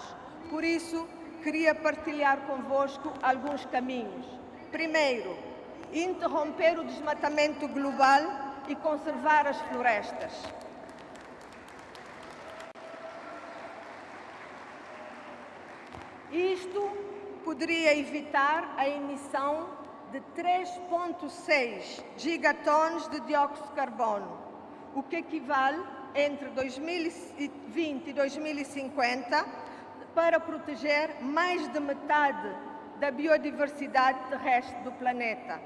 Por isso, queria partilhar convosco alguns caminhos. Primeiro, interromper o desmatamento global e conservar as florestas. Isto poderia evitar a emissão de 3,6 gigatons de dióxido de carbono, o que equivale entre 2020 e 2050 para proteger mais de metade da biodiversidade terrestre do planeta.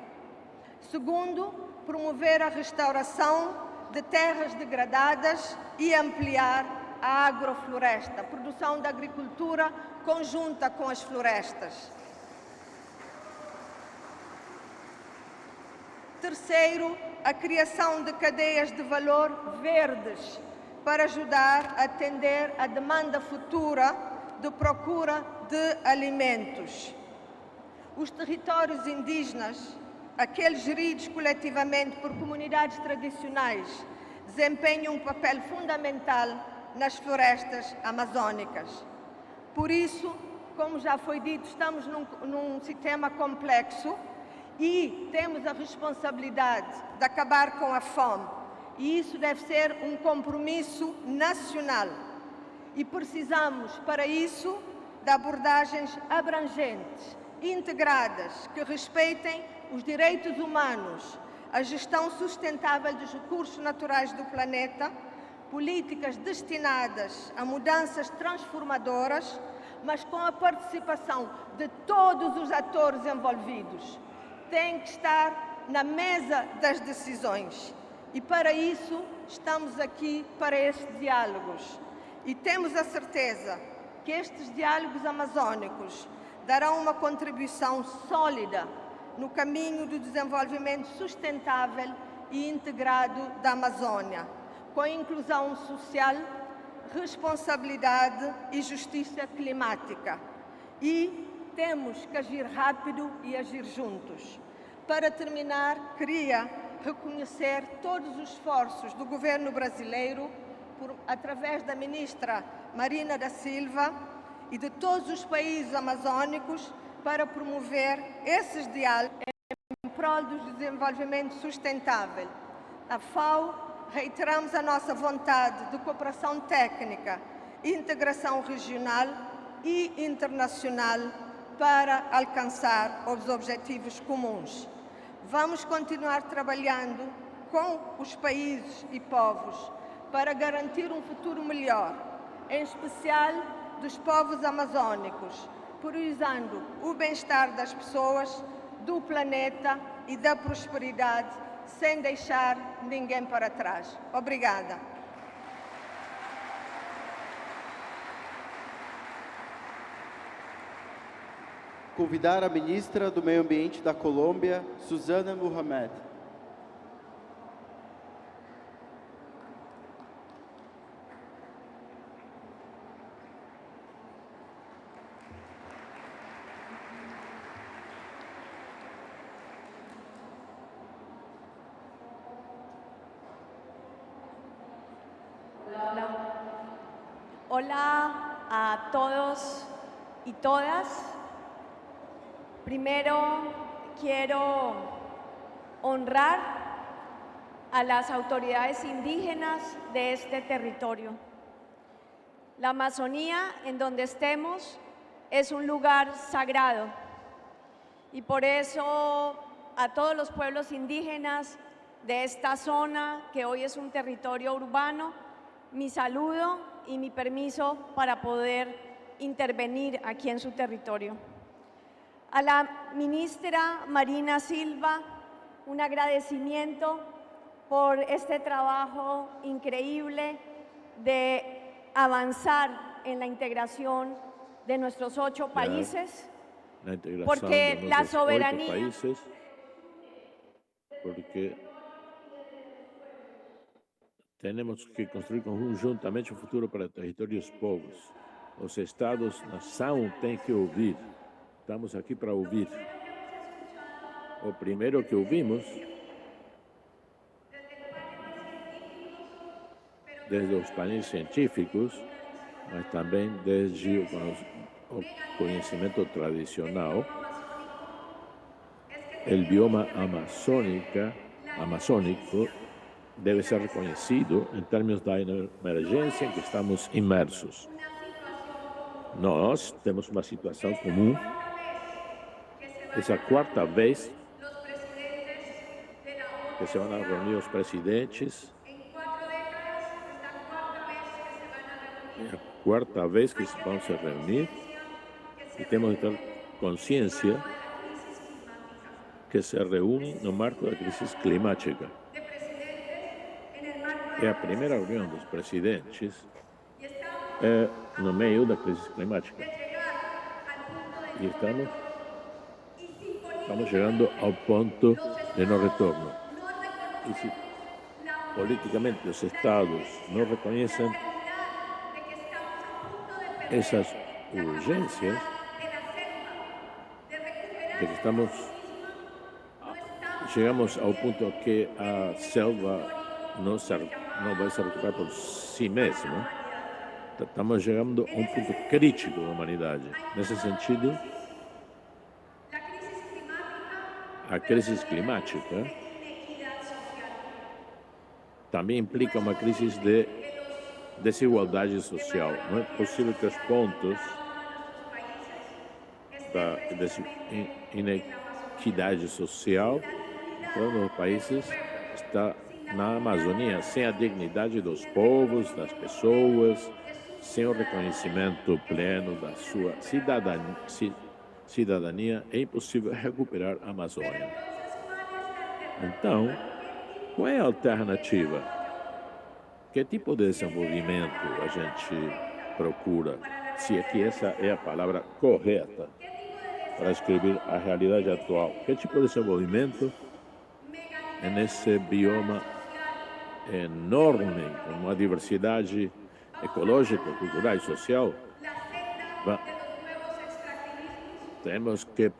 Segundo, promover a restauração de terras degradadas e ampliar a agrofloresta, a produção da agricultura conjunta com as florestas. Terceiro, a criação de cadeias de valor verdes para ajudar a atender a demanda futura de procura de alimentos. Os territórios indígenas, aqueles geridos coletivamente por comunidades tradicionais, desempenham um papel fundamental nas florestas amazônicas. Por isso, como já foi dito, estamos num sistema complexo e temos a responsabilidade de acabar com a fome. E isso deve ser um compromisso nacional. E precisamos, para isso, de abordagens abrangentes, integradas, que respeitem os direitos humanos, a gestão sustentável dos recursos naturais do planeta, políticas destinadas a mudanças transformadoras, mas com a participação de todos os atores envolvidos. Tem que estar na mesa das decisões. E para isso estamos aqui para estes diálogos. E temos a certeza que estes diálogos amazônicos darão uma contribuição sólida no caminho do desenvolvimento sustentável e integrado da Amazônia, com inclusão social, responsabilidade e justiça climática. E temos que agir rápido e agir juntos. Para terminar, queria reconhecer todos os esforços do governo brasileiro, através da ministra Marina da Silva e de todos os países amazônicos, para promover esses diálogos em prol do desenvolvimento sustentável. Na FAO, reiteramos a nossa vontade de cooperação técnica, integração regional e internacional para alcançar os objetivos comuns. Vamos continuar trabalhando com os países e povos para garantir um futuro melhor, em especial dos povos amazônicos, priorizando o bem-estar das pessoas, do planeta e da prosperidade, sem deixar ninguém para trás. Obrigada. Convidar a ministra do Meio Ambiente da Colômbia, Susana Mohamed. Hola a todos y todas. Primero quiero honrar a las autoridades indígenas de este territorio. La Amazonía, en donde estemos, es un lugar sagrado y por eso a todos los pueblos indígenas de esta zona, que hoy es un territorio urbano, mi saludo y mi permiso para poder intervenir aquí en su territorio. A la ministra Marina Silva, un agradecimiento por este trabajo increíble de avanzar en la integración de nuestros 8 países, porque la soberanía... Porque temos que construir conjuntamente um futuro para territórios povos. Os Estados-nação têm que ouvir. Estamos aqui para ouvir. O primeiro que ouvimos, desde os painéis científicos, mas também desde o conhecimento tradicional, o bioma amazônico deve ser reconhecido em termos da emergência em que estamos imersos. Nós temos uma situação comum. Essa é a 4ª vez que se vão reunir os presidentes. É a 4ª vez que vão se reunir. E temos que ter consciência que se reúne no marco da crise climática. É a primeira reunião dos presidentes no meio da crise climática. E estamos chegando ao ponto de não retorno. E se politicamente os Estados não reconhecem essas urgências, de que chegamos ao ponto que a selva não vai se recuperar por si mesma, estamos chegando a um ponto crítico da humanidade. Nesse sentido, a crise climática também implica uma crise de desigualdade social. Não é possível que os pontos da inequidade social em todos os países está na Amazônia, sem a dignidade dos povos, das pessoas, sem o reconhecimento pleno da sua cidadania, é impossível recuperar a Amazônia. Então, qual é a alternativa? Que tipo de desenvolvimento a gente procura? Se é que essa é a palavra correta. para escrever a realidade atual. Que tipo de desenvolvimento nesse bioma enorme, com uma diversidade ecológica, cultural e social? Temos que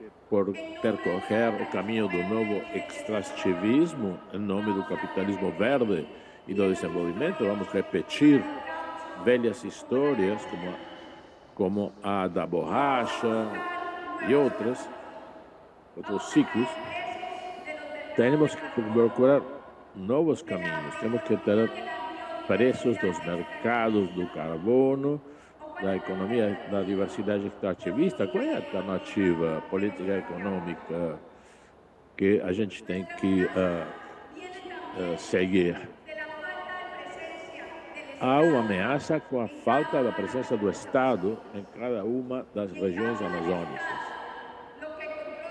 percorrer o caminho do novo extrativismo em nome do capitalismo verde e do desenvolvimento. Vamos repetir velhas histórias como a da borracha e outros ciclos. Temos que procurar novos caminhos. Temos que ter preços dos mercados do carbono, da economia da diversidade extrativista. Qual é a alternativa política econômica que a gente tem que seguir? Há uma ameaça com a falta da presença do Estado em cada uma das regiões amazônicas.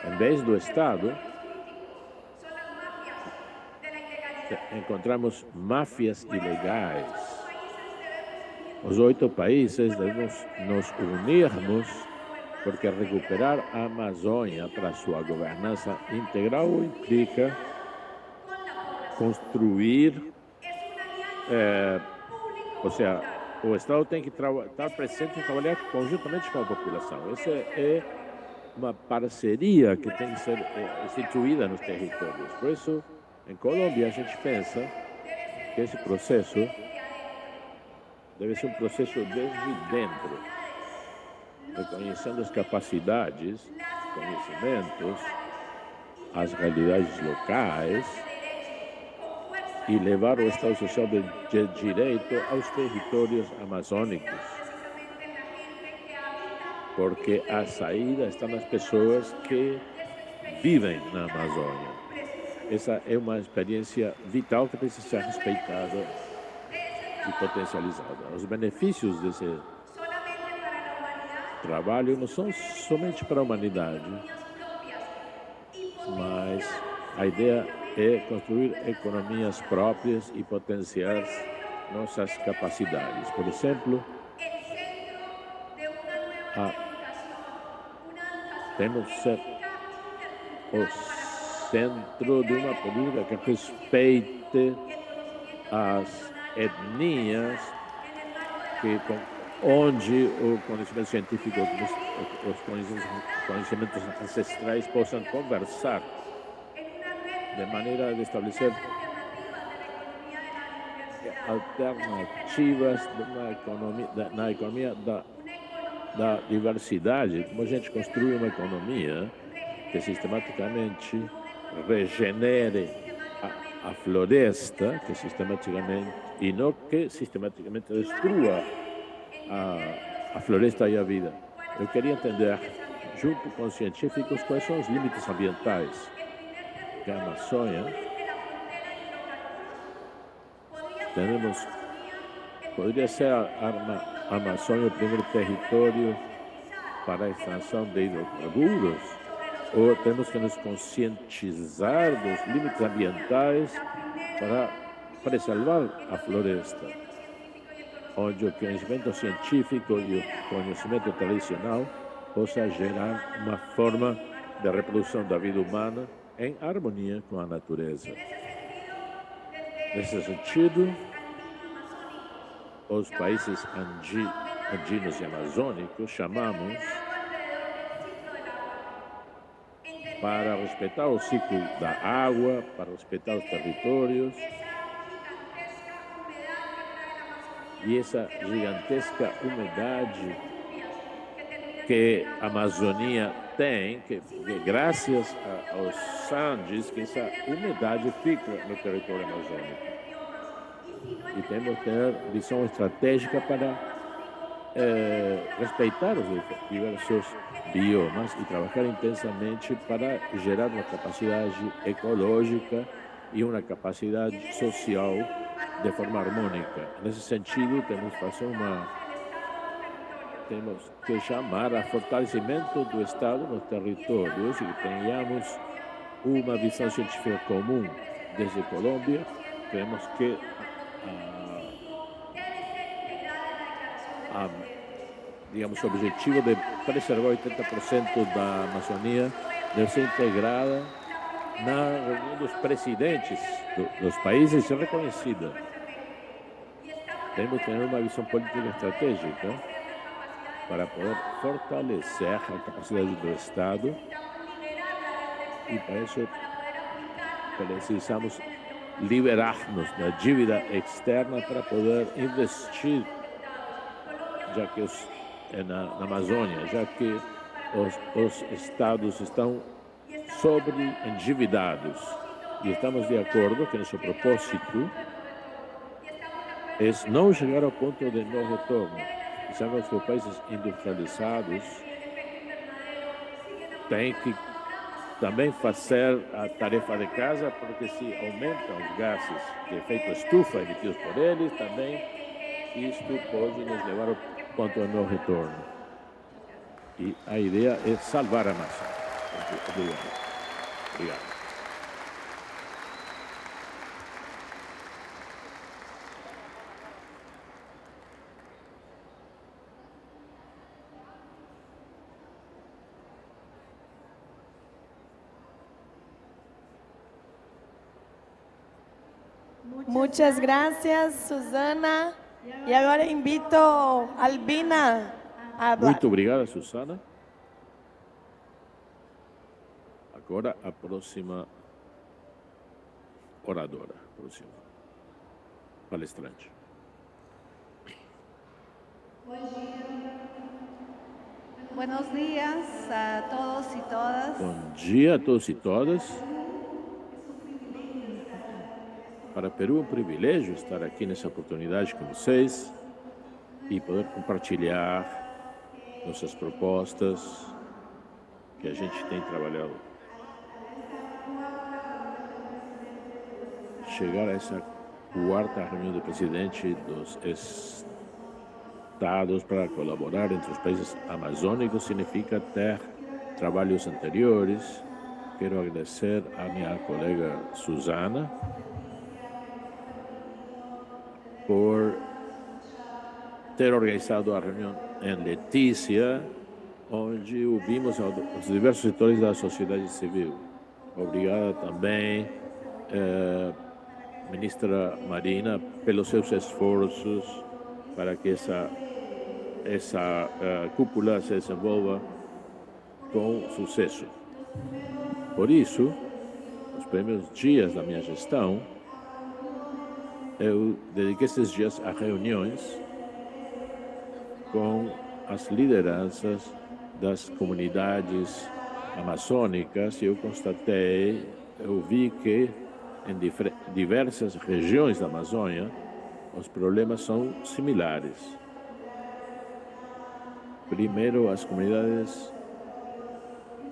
Em vez do Estado, encontramos máfias ilegais. Os 8 países devemos nos unirmos, porque recuperar a Amazônia para sua governança integral implica construir, ou seja, o Estado tem que estar presente e trabalhar conjuntamente com a população. Essa é uma parceria que tem que ser instituída nos territórios. Por isso, em Colômbia, a gente pensa que esse processo deve ser um processo desde dentro, reconhecendo as capacidades, conhecimentos, as realidades locais e levar o Estado Social de Direito aos territórios amazônicos. Porque a saída está nas pessoas que vivem na Amazônia. Essa é uma experiência vital que precisa ser respeitada e potencializada. Os benefícios desse trabalho não são somente para a humanidade, mas a ideia é construir economias próprias e potenciar nossas capacidades. Por exemplo, temos que ser o centro de uma política que respeite as etnias, onde o conhecimento científico, os conhecimentos ancestrais possam conversar de maneira de estabelecer alternativas na economia da diversidade. Como a gente construi uma economia que sistematicamente regenere a floresta, que sistematicamente, e não que sistematicamente destrua a floresta e a vida. Eu queria entender, junto com os científicos, quais são os limites ambientais que a Amazônia poderia ser a Amazônia o primeiro território para a extração de hidrocarburos, ou temos que nos conscientizar dos limites ambientais para preservar a floresta, onde o conhecimento científico e o conhecimento tradicional possa gerar uma forma de reprodução da vida humana em harmonia com a natureza. Nesse sentido, os países andinos e amazônicos chamamos para respeitar o ciclo da água, para respeitar os territórios. E essa gigantesca umidade que a Amazônia tem, que graças aos Andes, que essa umidade fica no território amazônico. E temos que ter visão estratégica para respeitar os diversos biomas e trabalhar intensamente para gerar uma capacidade ecológica e uma capacidade social de forma harmônica. Nesse sentido, temos que chamar a fortalecimento do Estado nos territórios e que tenhamos uma visão científica comum. Desde Colômbia, temos que digamos, o objetivo de preservar 80% da Amazônia deve ser integrada na reunião dos presidentes dos países e reconhecida. Temos que ter uma visão política estratégica para poder fortalecer a capacidade do Estado e para isso precisamos liberar-nos da dívida externa para poder investir, já que na Amazônia, já que os estados estão sobreendividados. E estamos de acordo que nosso propósito é não chegar ao ponto de não retorno. E sabemos que os países industrializados têm que também fazer a tarefa de casa, porque se aumentam os gases de efeito estufa emitidos por eles, também isto pode nos levar ao ponto de não retorno. E a ideia é salvar a Amazônia. Obrigado. Muchas gracias, Susana. E agora invito Albina a falar. Muito obrigado, Susana. Agora a próxima oradora, próxima palestrante. Buenos días a todos y todas. Bom dia a todos e todas. Para Peru é um privilégio estar aqui nessa oportunidade com vocês e poder compartilhar nossas propostas que a gente tem trabalhado. Chegar a essa quarta reunião do presidente dos estados para colaborar entre os países amazônicos significa ter trabalhos anteriores. Quero agradecer a minha colega Susana por ter organizado a reunião em Letícia, onde ouvimos os diversos setores da sociedade civil. Obrigada também, ministra Marina, pelos seus esforços para que essa cúpula se desenvolva com sucesso. Por isso, nos primeiros dias da minha gestão, eu dediquei esses dias a reuniões com as lideranças das comunidades amazônicas e eu vi que em diversas regiões da Amazônia os problemas são similares. Primeiro, as comunidades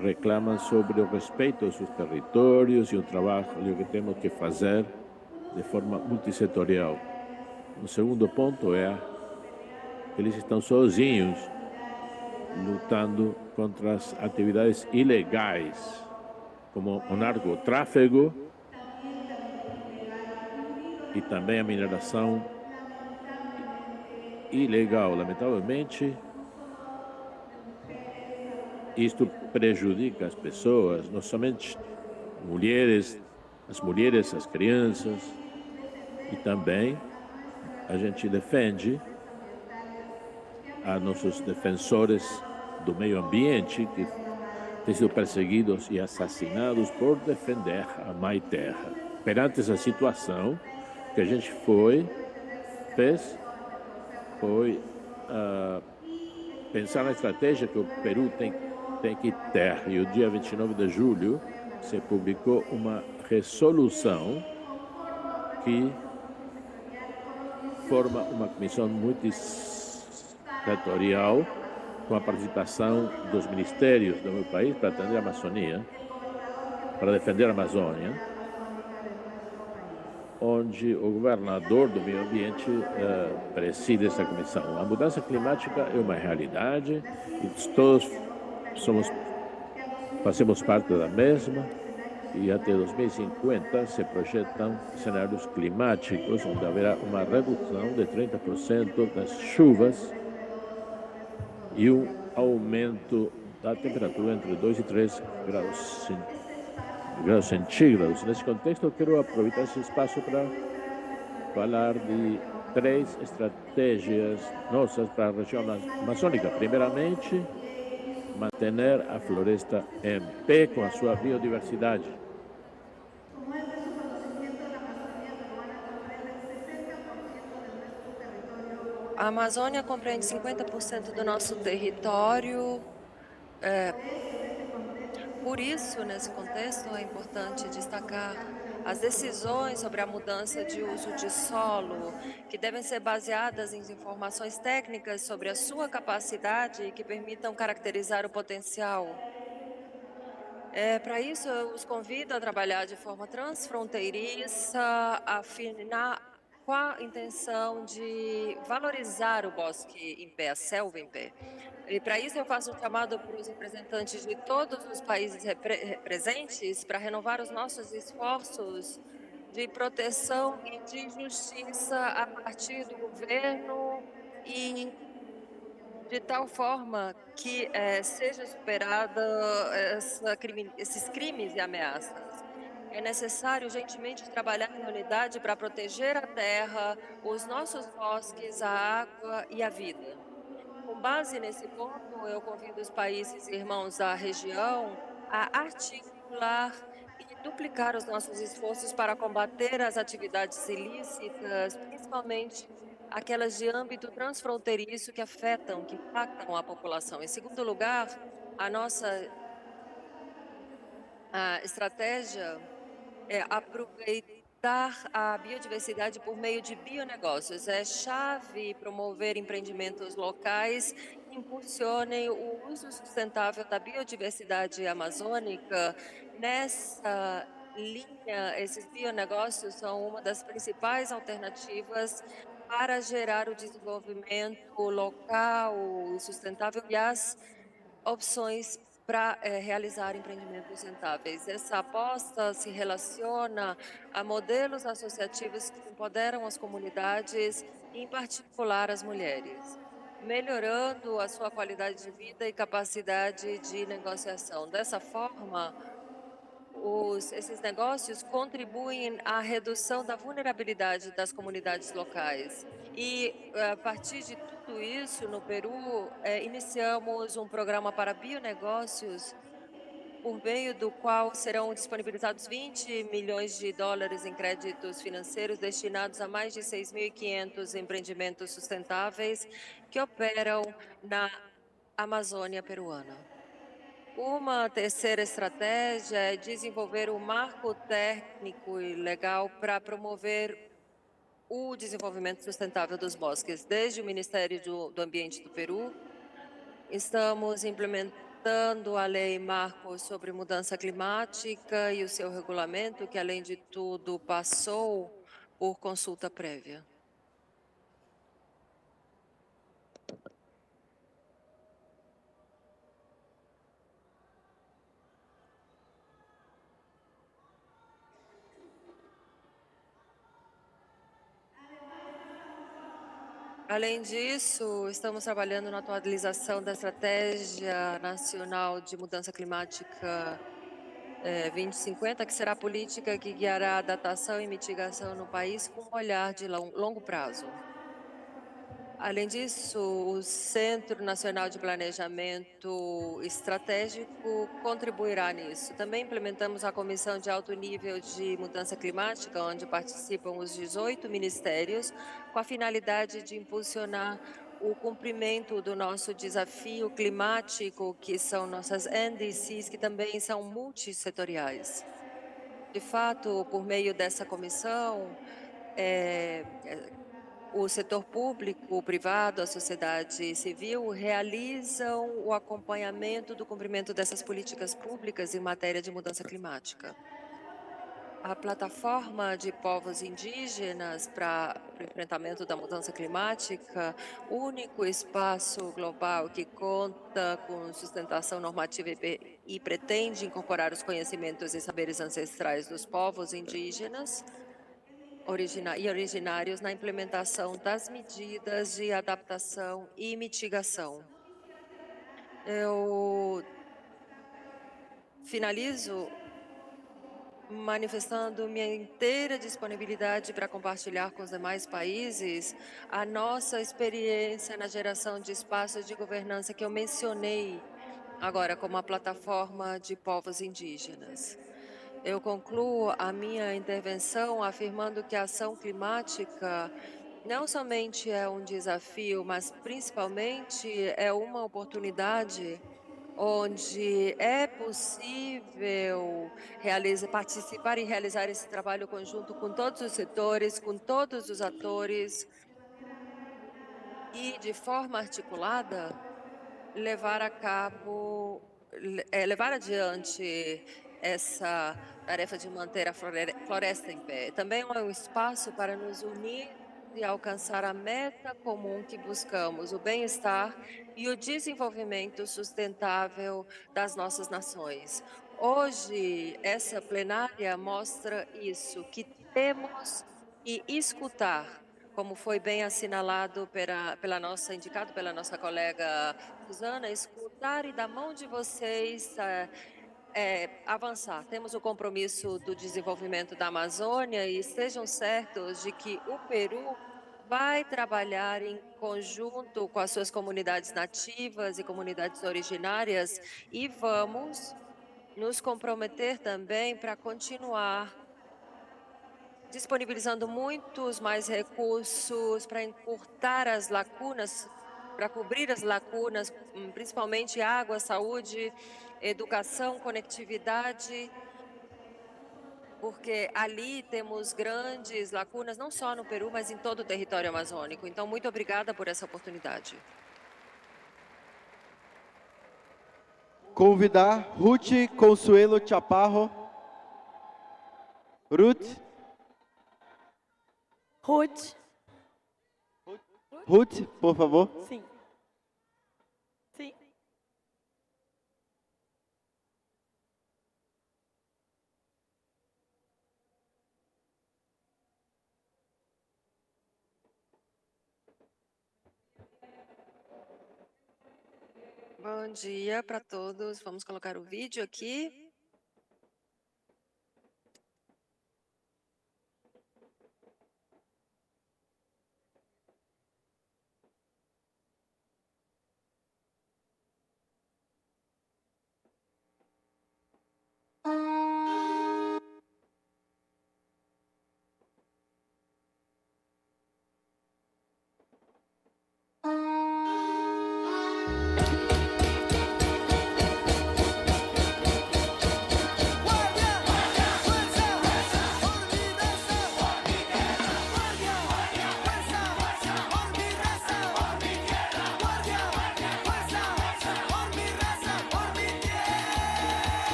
reclamam sobre o respeito aos seus territórios e o trabalho que temos que fazer de forma multissetorial. O segundo ponto é que eles estão sozinhos lutando contra as atividades ilegais, como o narcotráfico e também a mineração ilegal. Lamentavelmente, isto prejudica as pessoas, não somente as mulheres, as crianças, e também a gente defende a nossos defensores do meio ambiente que têm sido perseguidos e assassinados por defender a Mãe Terra. Perante essa situação, o que a gente fez foi pensar na estratégia que o Peru tem que ter. E o dia 29 de julho se publicou uma resolução que forma uma comissão multissetorial com a participação dos ministérios do meu país para atender a Amazônia, para defender a Amazônia, onde o governador do meio ambiente preside essa comissão. A mudança climática é uma realidade e todos fazemos parte da mesma. E até 2050 se projetam cenários climáticos onde haverá uma redução de 30% das chuvas e um aumento da temperatura entre 2 e 3 graus centígrados. Nesse contexto, eu quero aproveitar esse espaço para falar de 3 estratégias nossas para a região amazônica. Primeiramente, manter a floresta em pé com a sua biodiversidade. A Amazônia compreende 50% do nosso território. Por isso, nesse contexto, é importante destacar as decisões sobre a mudança de uso de solo, que devem ser baseadas em informações técnicas sobre a sua capacidade e que permitam caracterizar o potencial. Para isso, eu os convido a trabalhar de forma transfronteiriça, afinar com a intenção de valorizar o bosque em pé, a selva em pé. E para isso eu faço um chamado para os representantes de todos os países presentes para renovar os nossos esforços de proteção e de justiça a partir do governo e de tal forma que seja superada esses crimes e ameaças. É necessário urgentemente trabalhar em unidade para proteger a terra, os nossos bosques, a água e a vida. Com base nesse ponto, eu convido os países irmãos da região a articular e duplicar os nossos esforços para combater as atividades ilícitas, principalmente aquelas de âmbito transfronteiriço que afetam, que impactam a população. Em segundo lugar, a nossa estratégia é aproveitar a biodiversidade por meio de bionegócios. É chave promover empreendimentos locais que impulsionem o uso sustentável da biodiversidade amazônica. Nessa linha, esses bionegócios são uma das principais alternativas para gerar o desenvolvimento local e sustentável e as opções para realizar empreendimentos sustentáveis. Essa aposta se relaciona a modelos associativos que empoderam as comunidades, em particular as mulheres, melhorando a sua qualidade de vida e capacidade de negociação. Dessa forma, esses negócios contribuem à redução da vulnerabilidade das comunidades locais. E, a partir de tudo isso, no Peru, iniciamos um programa para bionegócios, por meio do qual serão disponibilizados 20 milhões de dólares em créditos financeiros destinados a mais de 6.500 empreendimentos sustentáveis que operam na Amazônia peruana. Uma terceira estratégia é desenvolver um marco técnico e legal para promover o desenvolvimento sustentável dos bosques. Desde o Ministério do Ambiente do Peru, estamos implementando a Lei Marco sobre Mudança Climática e o seu regulamento, que, além de tudo, passou por consulta prévia. Além disso, estamos trabalhando na atualização da Estratégia Nacional de Mudança Climática 2050, que será a política que guiará a adaptação e mitigação no país com um olhar de longo prazo. Além disso, o Centro Nacional de Planejamento Estratégico contribuirá nisso. Também implementamos a Comissão de Alto Nível de Mudança Climática, onde participam os 18 ministérios, com a finalidade de impulsionar o cumprimento do nosso desafio climático, que são nossas NDCs, que também são multissetoriais. De fato, por meio dessa comissão, o setor público, o privado, a sociedade civil realizam o acompanhamento do cumprimento dessas políticas públicas em matéria de mudança climática. A plataforma de povos indígenas para o enfrentamento da mudança climática, único espaço global que conta com sustentação normativa e pretende incorporar os conhecimentos e saberes ancestrais dos povos indígenas e originários na implementação das medidas de adaptação e mitigação. Eu finalizo manifestando minha inteira disponibilidade para compartilhar com os demais países a nossa experiência na geração de espaços de governança que eu mencionei agora como a plataforma de povos indígenas. Eu concluo a minha intervenção afirmando que a ação climática não somente é um desafio, mas principalmente é uma oportunidade onde é possível participar e realizar esse trabalho conjunto com todos os setores, com todos os atores e, de forma articulada, levar adiante essa tarefa de manter a floresta em pé. Também é um espaço para nos unir e alcançar a meta comum que buscamos, o bem-estar e o desenvolvimento sustentável das nossas nações. Hoje, essa plenária mostra isso, que temos que escutar, como foi bem assinalado indicado pela nossa colega Suzana, escutar e da mão de vocês avançar. Temos o compromisso do desenvolvimento da Amazônia e estejam certos de que o Peru vai trabalhar em conjunto com as suas comunidades nativas e comunidades originárias e vamos nos comprometer também para continuar disponibilizando muitos mais recursos para encurtar as lacunas, para cobrir as lacunas, principalmente água, saúde, educação, conectividade, porque ali temos grandes lacunas, não só no Peru, mas em todo o território amazônico. Então, muito obrigada por essa oportunidade. Convidar Ruth Consuelo Chaparro. Ruth. Ruth, por favor. Sim. Sim. Bom dia para todos. Vamos colocar o vídeo aqui.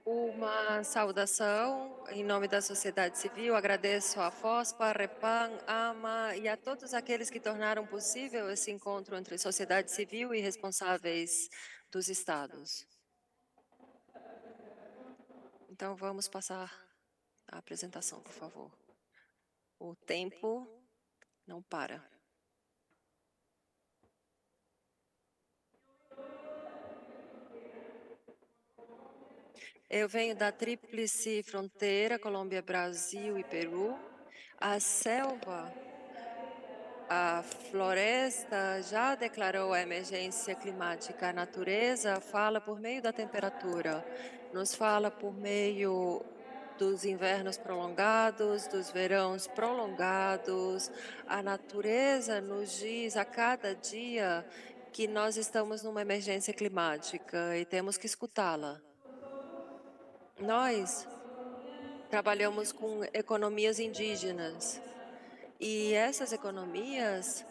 Uma saudação em nome da sociedade civil. Agradeço à FOSPA, à Repan, AMA e a todos aqueles que tornaram possível esse encontro entre sociedade civil e responsáveis dos estados. Então, vamos passar a apresentação, por favor. O tempo não para. Eu venho da tríplice fronteira, Colômbia, Brasil e Peru. A selva, a floresta já declarou a emergência climática. A natureza fala por meio da temperatura, nos fala por meio dos invernos prolongados, dos verões prolongados. A natureza nos diz a cada dia que nós estamos numa emergência climática e temos que escutá-la. Nós trabalhamos com economias indígenas e essas economias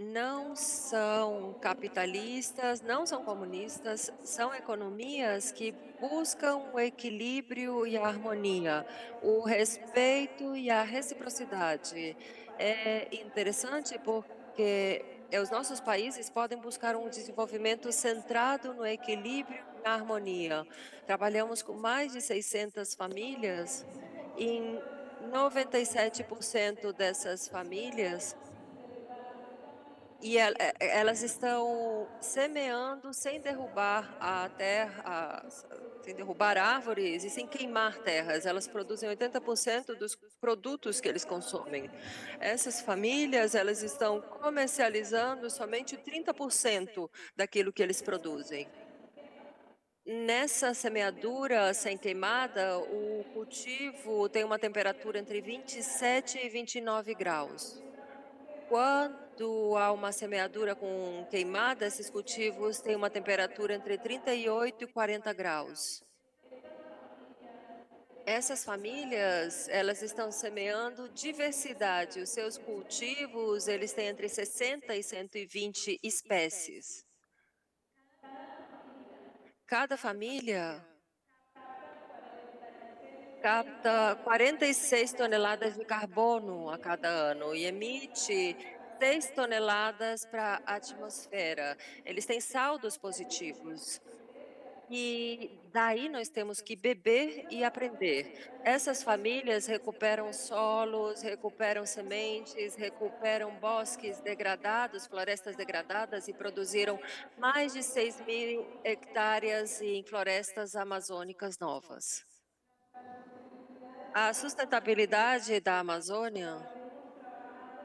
não são capitalistas, não são comunistas, são economias que buscam o equilíbrio e a harmonia, o respeito e a reciprocidade. É interessante porque os nossos países podem buscar um desenvolvimento centrado no equilíbrio e na harmonia. Trabalhamos com mais de 600 famílias, em 97% dessas famílias elas estão semeando sem derrubar a terra, sem derrubar árvores e sem queimar terras. Elas produzem 80% dos produtos que eles consomem. Essas famílias, elas estão comercializando somente 30% daquilo que eles produzem. Nessa semeadura sem queimada, o cultivo tem uma temperatura entre 27 e 29 graus. Quando há uma semeadura com queimada, esses cultivos têm uma temperatura entre 38 e 40 graus. Essas famílias, elas estão semeando diversidade. Os seus cultivos, eles têm entre 60 e 120 espécies. Cada família capta 46 toneladas de carbono a cada ano e emite 6 toneladas para a atmosfera. Eles têm saldos positivos. E daí nós temos que beber e aprender. Essas famílias recuperam solos, recuperam sementes, recuperam bosques degradados, florestas degradadas e produziram mais de 6.000 hectares em florestas amazônicas novas. A sustentabilidade da Amazônia,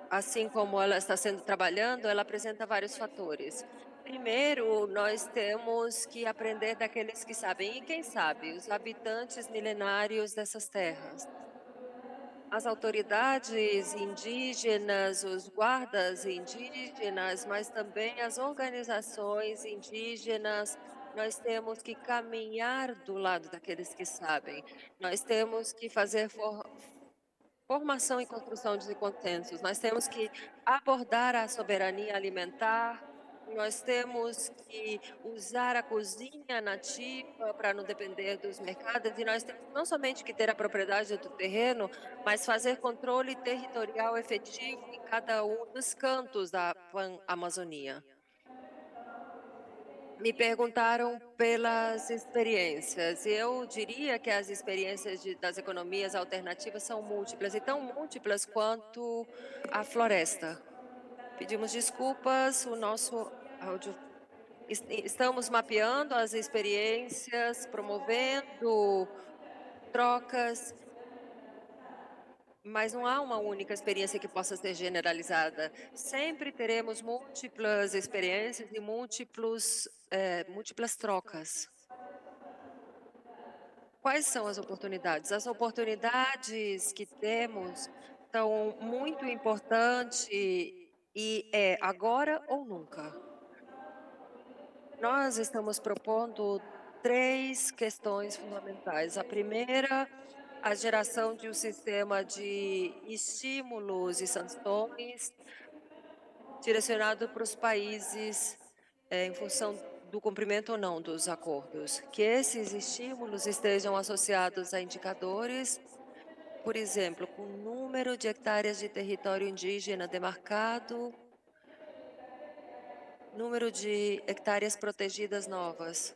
assim como ela está sendo trabalhando, ela apresenta vários fatores. Primeiro, nós temos que aprender daqueles que sabem. E quem sabe? Os habitantes milenários dessas terras. As autoridades indígenas, os guardas indígenas, mas também as organizações indígenas. Nós temos que caminhar do lado daqueles que sabem. Nós temos que fazer formação e construção de consensos. Nós temos que abordar a soberania alimentar, nós temos que usar a cozinha nativa para não depender dos mercados, e nós temos não somente que ter a propriedade do terreno, mas fazer controle territorial efetivo em cada um dos cantos da Amazônia. Me perguntaram pelas experiências. Eu diria que as experiências das economias alternativas são múltiplas, e tão múltiplas quanto a floresta. Pedimos desculpas, o nosso áudio. Estamos mapeando as experiências, promovendo trocas, mas não há uma única experiência que possa ser generalizada. Sempre teremos múltiplas experiências e múltiplas trocas. Quais são as oportunidades? As oportunidades que temos são muito importantes e é agora ou nunca. Nós estamos propondo 3 questões fundamentais. A primeira, a geração de um sistema de estímulos e sanções direcionado para os países em função do cumprimento ou não dos acordos. Que esses estímulos estejam associados a indicadores, por exemplo, com o número de hectares de território indígena demarcado, número de hectares protegidas novas,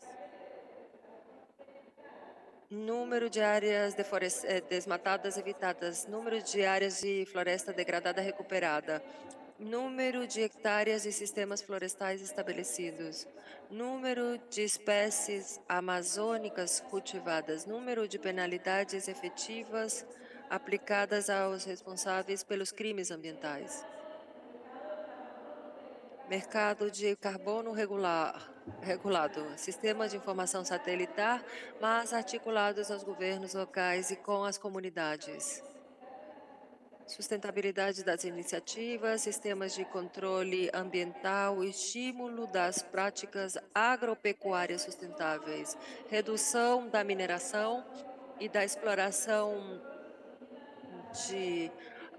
número de áreas desmatadas evitadas, número de áreas de floresta degradada recuperada, número de hectares e sistemas florestais estabelecidos, número de espécies amazônicas cultivadas, número de penalidades efetivas aplicadas aos responsáveis pelos crimes ambientais. Mercado de carbono regulado, sistema de informação satelitar, mas articulados aos governos locais e com as comunidades. Sustentabilidade das iniciativas, sistemas de controle ambiental, estímulo das práticas agropecuárias sustentáveis, redução da mineração e da exploração de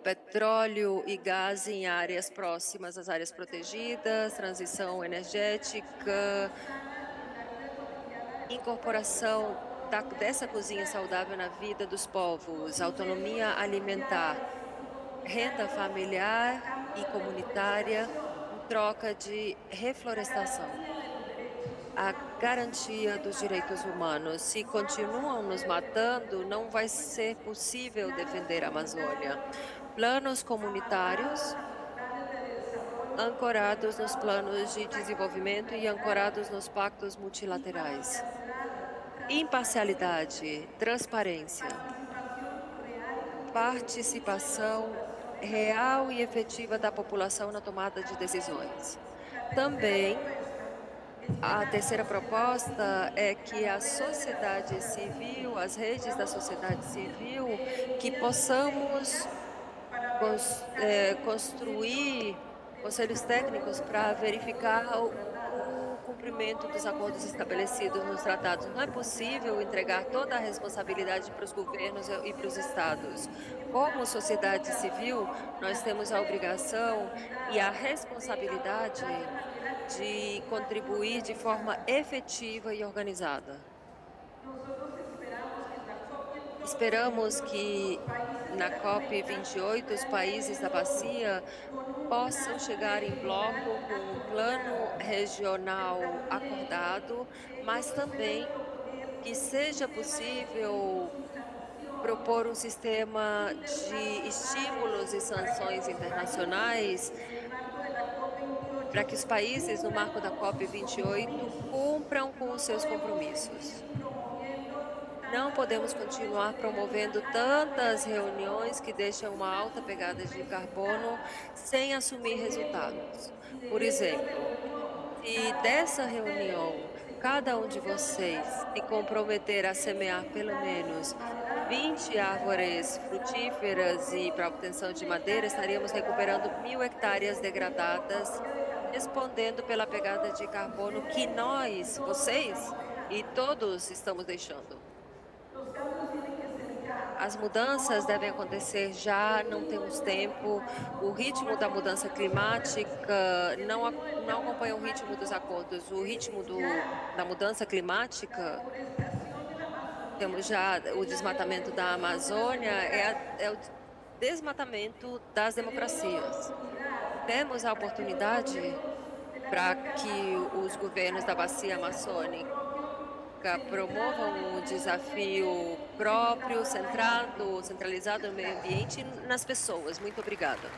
petróleo e gás em áreas próximas às áreas protegidas, transição energética, incorporação dessa cozinha saudável na vida dos povos, autonomia alimentar, renda familiar e comunitária em troca de reflorestação. A garantia dos direitos humanos. Se continuam nos matando, não vai ser possível defender a Amazônia. Planos comunitários ancorados nos planos de desenvolvimento e ancorados nos pactos multilaterais. Imparcialidade, transparência, participação real e efetiva da população na tomada de decisões. Também, a terceira proposta é que a sociedade civil, as redes da sociedade civil, que possamos construir conselhos técnicos para verificar o cumprimento dos acordos estabelecidos nos tratados. Não é possível entregar toda a responsabilidade para os governos e para os estados. Como sociedade civil, nós temos a obrigação e a responsabilidade de contribuir de forma efetiva e organizada. Esperamos que na COP28 os países da bacia possam chegar em bloco com um plano regional acordado, mas também que seja possível propor um sistema de estímulos e sanções internacionais para que os países no marco da COP28 cumpram com os seus compromissos. Não podemos continuar promovendo tantas reuniões que deixam uma alta pegada de carbono sem assumir resultados. Por exemplo, se dessa reunião cada um de vocês se comprometer a semear pelo menos 20 árvores frutíferas e para obtenção de madeira, estaríamos recuperando 1.000 hectares degradadas, respondendo pela pegada de carbono que nós, vocês e todos estamos deixando. As mudanças devem acontecer já, não temos tempo. O ritmo da mudança climática não acompanha o ritmo dos acordos. O ritmo da mudança climática, temos já o desmatamento da Amazônia, é o desmatamento das democracias. Temos a oportunidade para que os governos da bacia amazônica promovam um desafio próprio, centralizado no meio ambiente e nas pessoas. Muito obrigada.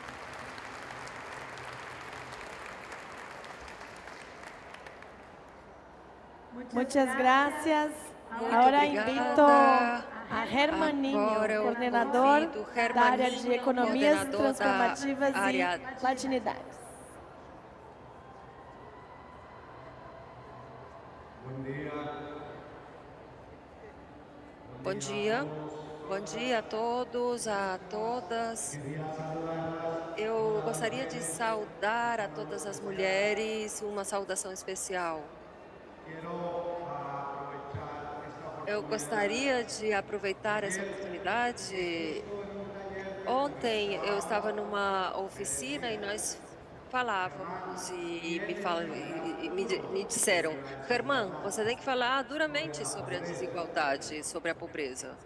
Muchas gracias. Muito Ahora obrigada. invito a Hermaninho, Agora eu coordenador convido da área de Hermaninho, Economias coordenador Transformativas da área e Latinidades. Bom dia. Bom dia a todos, a todas. Eu gostaria de saudar a todas as mulheres, uma saudação especial. Eu gostaria de aproveitar essa oportunidade. Ontem eu estava numa oficina e nós falávamos e me disseram: Germán, você tem que falar duramente sobre a desigualdade, sobre a pobreza.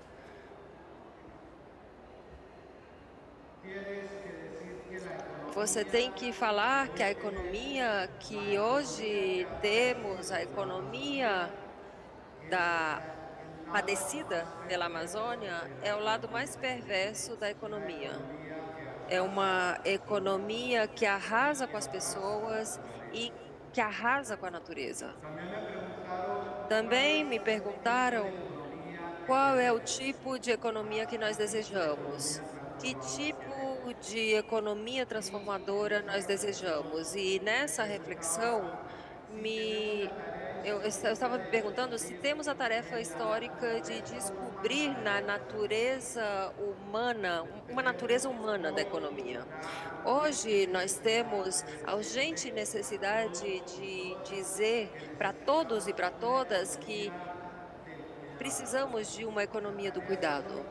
Você tem que falar que a economia que hoje temos, a economia padecida pela Amazônia, é o lado mais perverso da economia. É uma economia que arrasa com as pessoas e que arrasa com a natureza. Também me perguntaram qual é o tipo de economia que nós desejamos, que tipo de economia transformadora nós desejamos. E nessa reflexão, eu estava me perguntando se temos a tarefa histórica de descobrir na natureza humana, uma natureza humana da economia. Hoje nós temos a urgente necessidade de dizer para todos e para todas que precisamos de uma economia do cuidado.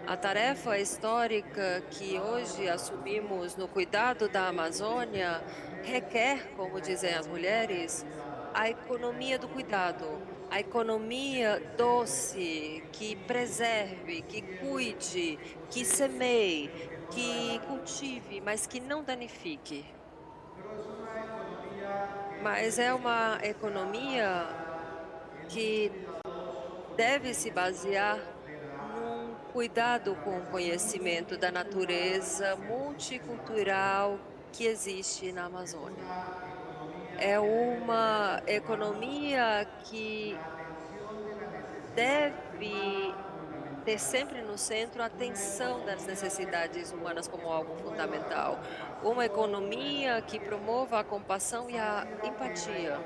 A tarefa histórica que hoje assumimos no cuidado da Amazônia requer, como dizem as mulheres, a economia do cuidado, a economia doce, que preserve, que cuide, que semeie, que cultive, mas que não danifique. Mas é uma economia que deve se basear num cuidado com o conhecimento da natureza multicultural que existe na Amazônia. É uma economia que deve ter sempre no centro a atenção das necessidades humanas como algo fundamental. Uma economia que promova a compaixão e a empatia.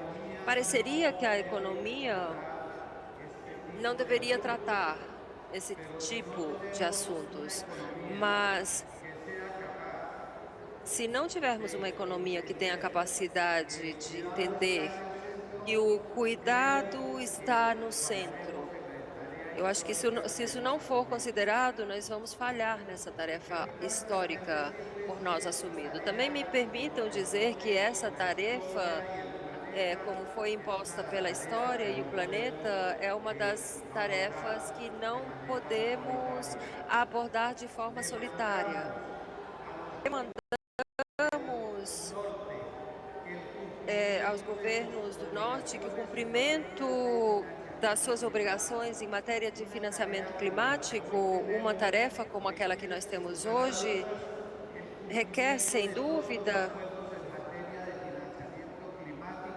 Pareceria que a economia não deveria tratar esse tipo de assuntos, mas se não tivermos uma economia que tenha a capacidade de entender que o cuidado está no centro, eu acho que se isso não for considerado, nós vamos falhar nessa tarefa histórica por nós assumido. Também me permitam dizer que essa tarefa, como foi imposta pela história e o planeta, é uma das tarefas que não podemos abordar de forma solitária. Demandamos aos governos do Norte que o cumprimento das suas obrigações em matéria de financiamento climático, uma tarefa como aquela que nós temos hoje, requer, sem dúvida,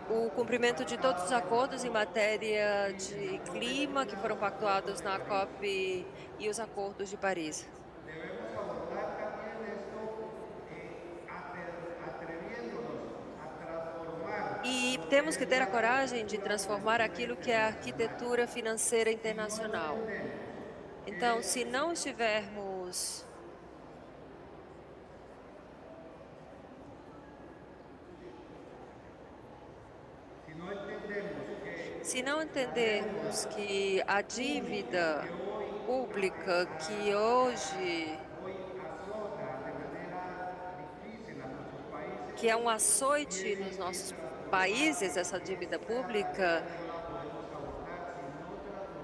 o cumprimento de todos os acordos em matéria de clima que foram pactuados na COP e os acordos de Paris. E temos que ter a coragem de transformar aquilo que é a arquitetura financeira internacional. Então, se não estivermos Se não entendermos que a dívida pública que hoje, que é um açoite nos nossos países, essa dívida pública,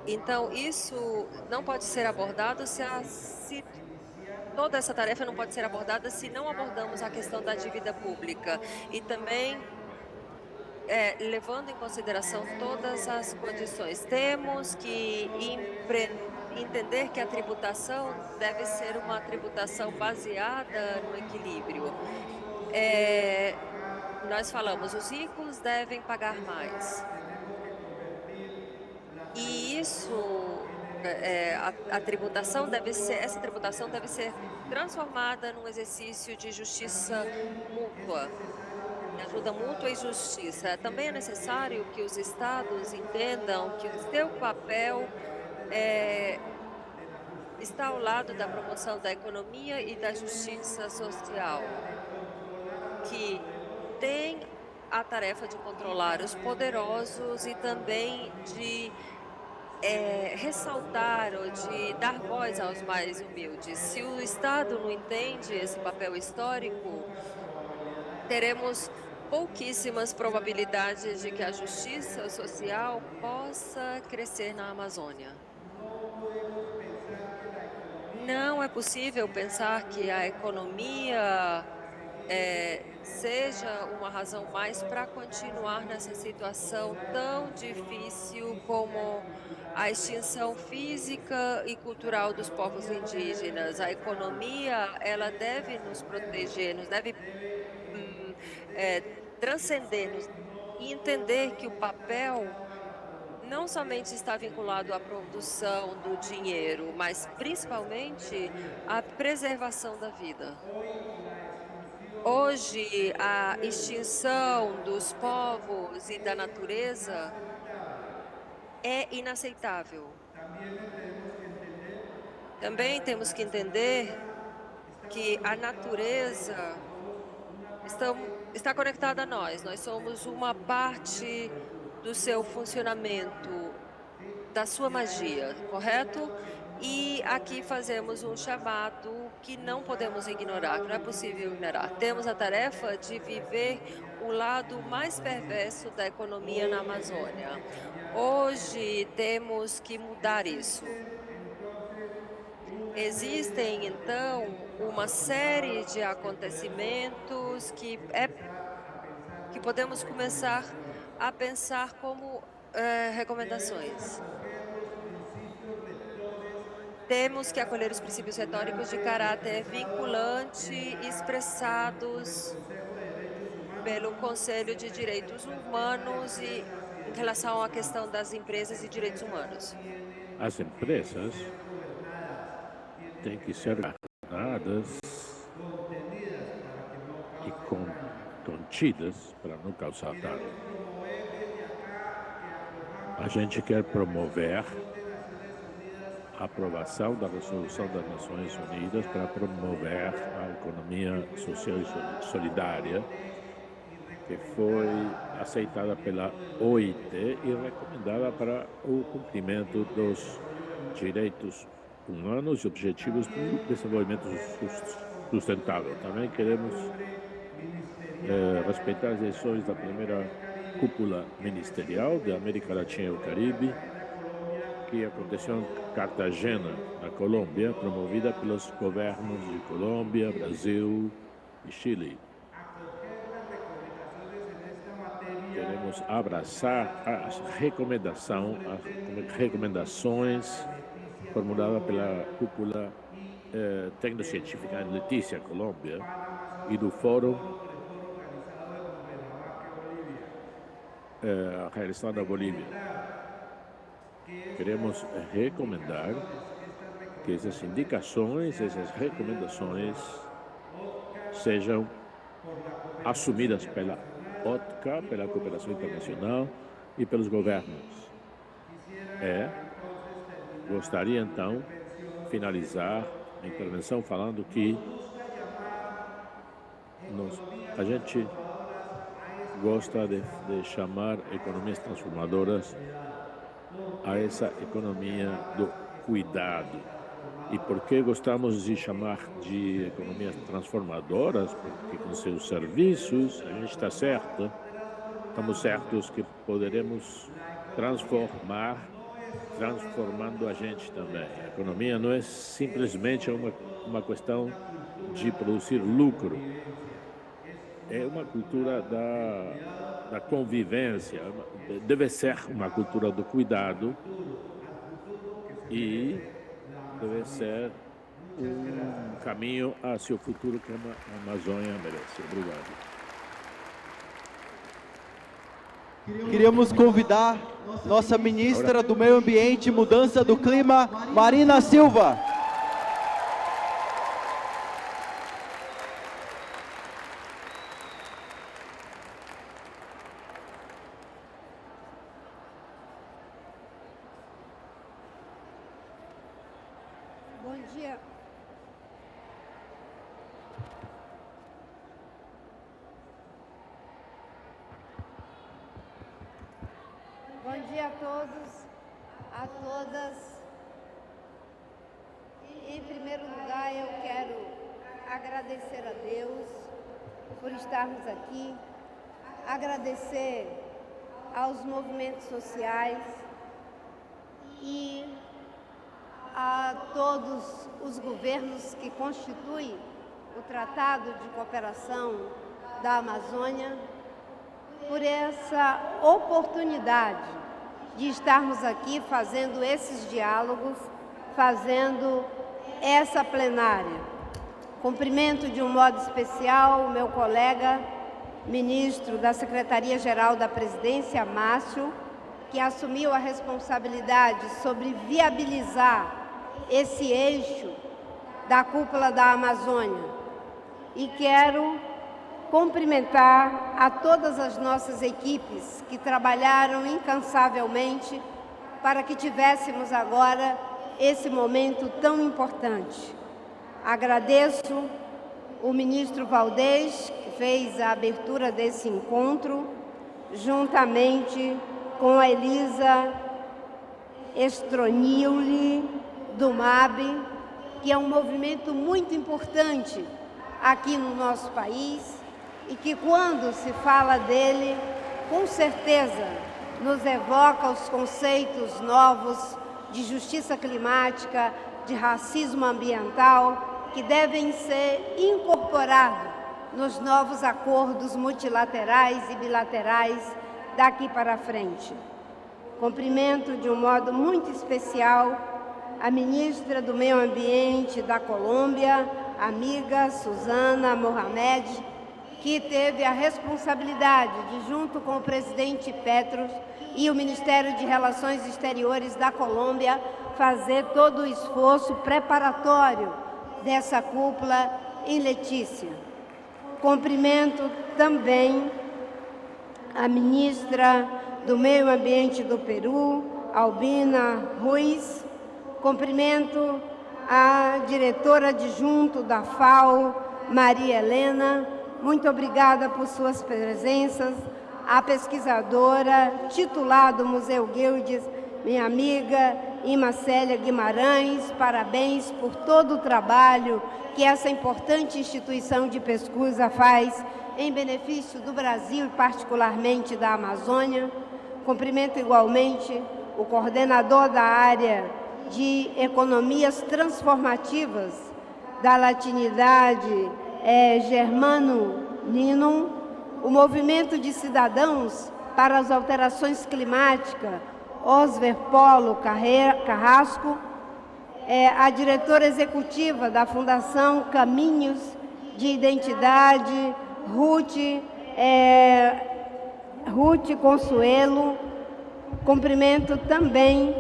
então isso não pode ser abordado se toda essa tarefa não pode ser abordada se não abordamos a questão da dívida pública e também levando em consideração todas as condições. Temos que entender que a tributação deve ser uma tributação baseada no equilíbrio. Nós falamos, os ricos devem pagar mais. E isso, essa tributação deve ser transformada num exercício de justiça mútua, de ajuda mútua e justiça. Também é necessário que os estados entendam que o seu papel está ao lado da promoção da economia e da justiça social, que tem a tarefa de controlar os poderosos e também de ressaltar ou de dar voz aos mais humildes. Se o Estado não entende esse papel histórico, teremos pouquíssimas probabilidades de que a justiça social possa crescer na Amazônia. Não é possível pensar que a economia seja uma razão mais para continuar nessa situação tão difícil como a extinção física e cultural dos povos indígenas. A economia, ela deve nos proteger, nos deve transcender-nos e entender que o papel não somente está vinculado à produção do dinheiro, mas principalmente à preservação da vida. Hoje, a extinção dos povos e da natureza é inaceitável. Também temos que entender que a natureza está conectada a nós. Nós somos uma parte do seu funcionamento, da sua magia, correto? E aqui fazemos um chamado que não podemos ignorar, que não é possível ignorar. Temos a tarefa de viver o lado mais perverso da economia na Amazônia. Hoje temos que mudar isso. Existem, então, uma série de acontecimentos que podemos começar a pensar como recomendações. Temos que acolher os princípios retóricos de caráter vinculante expressados pelo Conselho de Direitos Humanos e em relação à questão das empresas e direitos humanos. As empresas têm que ser guardadas e contidas para não causar dano. A gente quer promover a aprovação da Resolução das Nações Unidas para promover a economia social e solidária, que foi aceitada pela OIT e recomendada para o cumprimento dos direitos humanos e objetivos do desenvolvimento sustentável. Também queremos respeitar as decisões da primeira cúpula ministerial da América Latina e o Caribe, que aconteceu em Cartagena, na Colômbia, promovida pelos governos de Colômbia, Brasil e Chile. Queremos abraçar as recomendações formuladas pela cúpula tecnocientífica em Letícia, Colômbia, e do Fórum realizado na Bolívia. Queremos recomendar que essas indicações, essas recomendações sejam assumidas pela OTCA, pela cooperação internacional e pelos governos. Gostaria então de finalizar a intervenção falando que a gente gosta de chamar economias transformadoras a essa economia do cuidado. E por que gostamos de chamar de economias transformadoras? Porque com seus serviços, a gente está certo, estamos certos que poderemos transformando a gente também. A economia não é simplesmente uma questão de produzir lucro. É uma cultura da convivência, deve ser uma cultura do cuidado e deve ser um caminho hacia o futuro que a Amazônia merece. Obrigado. Queríamos convidar nossa ministra do Meio Ambiente e Mudança do Clima, Marina Silva. Bom dia. Bom dia a todos, a todas. Em primeiro lugar, eu quero agradecer a Deus por estarmos aqui, agradecer aos movimentos sociais e a todos os governos que constituem o Tratado de Cooperação da Amazônia por essa oportunidade de estarmos aqui fazendo esses diálogos, fazendo essa plenária. Cumprimento de um modo especial o meu colega, ministro da Secretaria-Geral da Presidência, Márcio, que assumiu a responsabilidade sobre viabilizar esse eixo da cúpula da Amazônia. E quero cumprimentar a todas as nossas equipes que trabalharam incansavelmente para que tivéssemos agora esse momento tão importante. Agradeço o ministro Valdez, que fez a abertura desse encontro, juntamente com a Elisa Estroniuli, do MAB, que é um movimento muito importante aqui no nosso país e que, quando se fala dele, com certeza nos evoca os conceitos novos de justiça climática, de racismo ambiental, que devem ser incorporados nos novos acordos multilaterais e bilaterais daqui para frente. Cumprimento de um modo muito especial a ministra do Meio Ambiente da Colômbia, amiga Susana Mohamed, que teve a responsabilidade de, junto com o presidente Petro e o Ministério de Relações Exteriores da Colômbia, fazer todo o esforço preparatório dessa cúpula em Letícia. Cumprimento também a ministra do Meio Ambiente do Peru, Albina Ruiz. Cumprimento a diretora adjunta da FAO, Maria Helena. Muito obrigada por suas presenças. A pesquisadora titular do Museu Gildes, minha amiga Ima Célia Guimarães, parabéns por todo o trabalho que essa importante instituição de pesquisa faz em benefício do Brasil e particularmente da Amazônia. Cumprimento igualmente o coordenador da área de economias transformativas da latinidade, Germano Nino, o movimento de cidadãos para as alterações climáticas, Osver Polo Carrasco, a diretora executiva da Fundação Caminhos de Identidade, Ruth Consuelo. Cumprimento também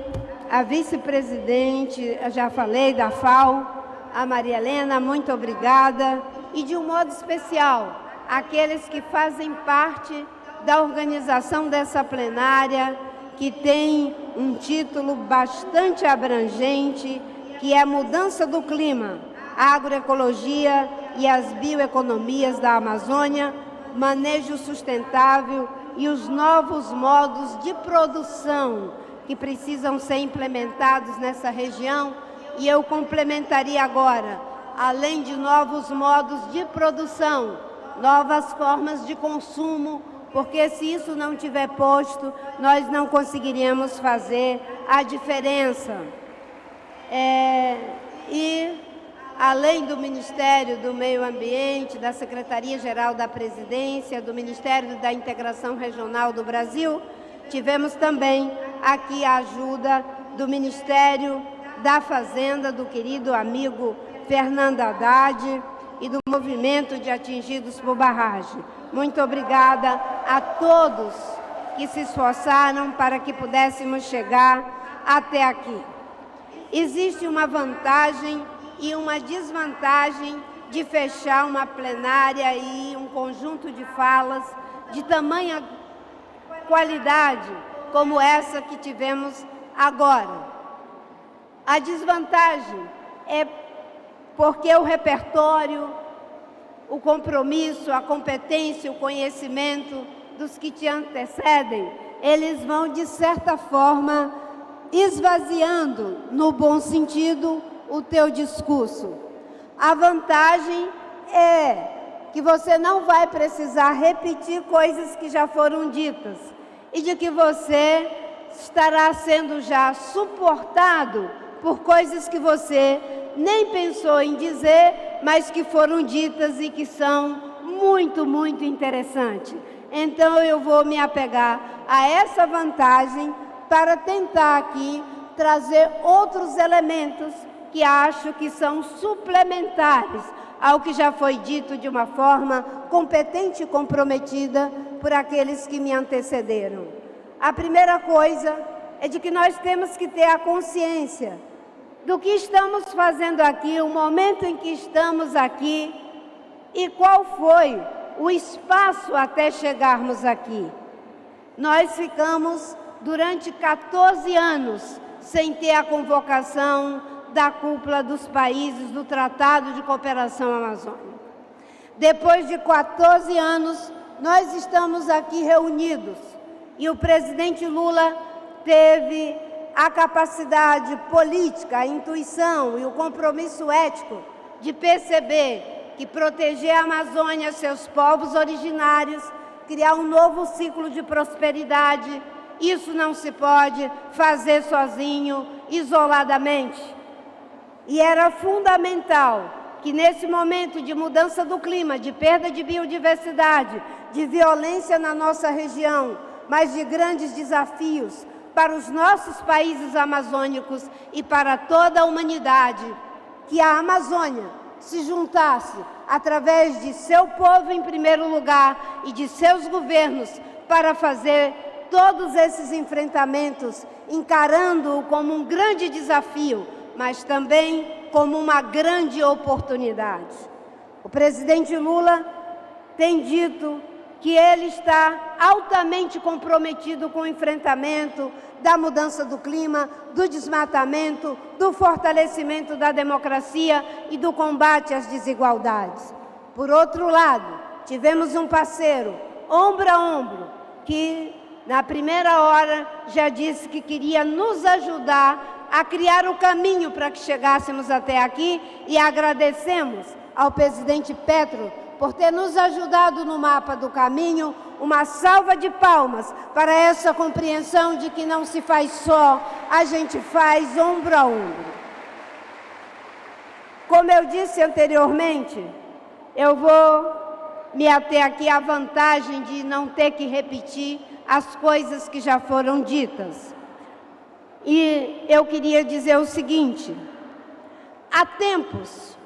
a vice-presidente, já falei, da FAO, a Maria Helena, muito obrigada. E, de um modo especial, aqueles que fazem parte da organização dessa plenária, que tem um título bastante abrangente, que é Mudança do Clima, Agroecologia e as Bioeconomias da Amazônia, Manejo Sustentável e os novos modos de produção que precisam ser implementados nessa região. E eu complementaria agora, além de novos modos de produção, novas formas de consumo, porque se isso não tiver posto, nós não conseguiríamos fazer a diferença. E, além do Ministério do Meio Ambiente, da Secretaria-Geral da Presidência, do Ministério da Integração Regional do Brasil, tivemos também aqui a ajuda do Ministério da Fazenda, do querido amigo Fernando Haddad e do Movimento de Atingidos por Barragem. Muito obrigada a todos que se esforçaram para que pudéssemos chegar até aqui. Existe uma vantagem e uma desvantagem de fechar uma plenária e um conjunto de falas de tamanha qualidade como essa que tivemos agora. A desvantagem é porque o repertório, o compromisso, a competência, o conhecimento dos que te antecedem, eles vão, de certa forma, esvaziando, no bom sentido, o teu discurso. A vantagem é que você não vai precisar repetir coisas que já foram ditas e de que você estará sendo já suportado por coisas que você nem pensou em dizer, mas que foram ditas e que são muito, muito interessantes. Então, eu vou me apegar a essa vantagem para tentar aqui trazer outros elementos que acho que são suplementares ao que já foi dito de uma forma competente e comprometida por aqueles que me antecederam. A primeira coisa é de que nós temos que ter a consciência do que estamos fazendo aqui, o momento em que estamos aqui e qual foi o espaço até chegarmos aqui. Nós ficamos durante 14 anos sem ter a convocação da cúpula dos países do Tratado de Cooperação Amazônica. Depois de 14 anos, nós estamos aqui reunidos e o presidente Lula teve a capacidade política, a intuição e o compromisso ético de perceber que proteger a Amazônia, seus povos originários, criar um novo ciclo de prosperidade, isso não se pode fazer sozinho, isoladamente. E era fundamental que nesse momento de mudança do clima, de perda de biodiversidade, de violência na nossa região, mas de grandes desafios para os nossos países amazônicos e para toda a humanidade, que a Amazônia se juntasse através de seu povo em primeiro lugar e de seus governos para fazer todos esses enfrentamentos, encarando-o como um grande desafio, mas também como uma grande oportunidade. O presidente Lula tem dito que ele está altamente comprometido com o enfrentamento da mudança do clima, do desmatamento, do fortalecimento da democracia e do combate às desigualdades. Por outro lado, tivemos um parceiro, ombro a ombro, que na primeira hora já disse que queria nos ajudar a criar o caminho para que chegássemos até aqui, e agradecemos ao presidente Petro por ter nos ajudado no mapa do caminho. Uma salva de palmas para essa compreensão de que não se faz só, a gente faz ombro a ombro. Como eu disse anteriormente, eu vou me ater aqui à vantagem de não ter que repetir as coisas que já foram ditas. E eu queria dizer o seguinte: há tempos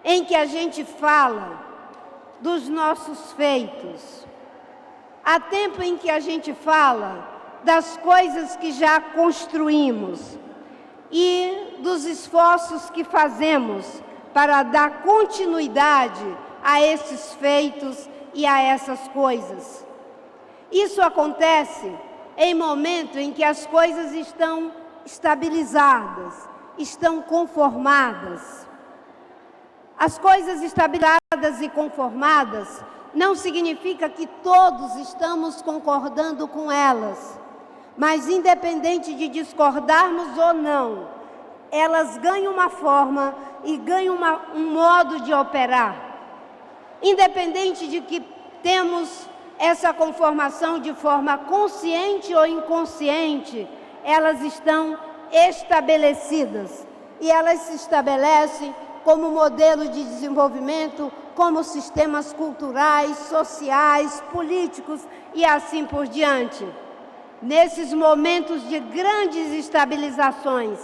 em que a gente fala dos nossos feitos, há tempo em que a gente fala das coisas que já construímos e dos esforços que fazemos para dar continuidade a esses feitos e a essas coisas. Isso acontece em momento em que as coisas estão estabilizadas, estão conformadas. As coisas estabilizadas e conformadas não significa que todos estamos concordando com elas, mas independente de discordarmos ou não, elas ganham uma forma e ganham um modo de operar. Independente de que temos essa conformação de forma consciente ou inconsciente, elas estão estabelecidas. E elas se estabelecem como modelo de desenvolvimento, como sistemas culturais, sociais, políticos e assim por diante. Nesses momentos de grandes estabilizações,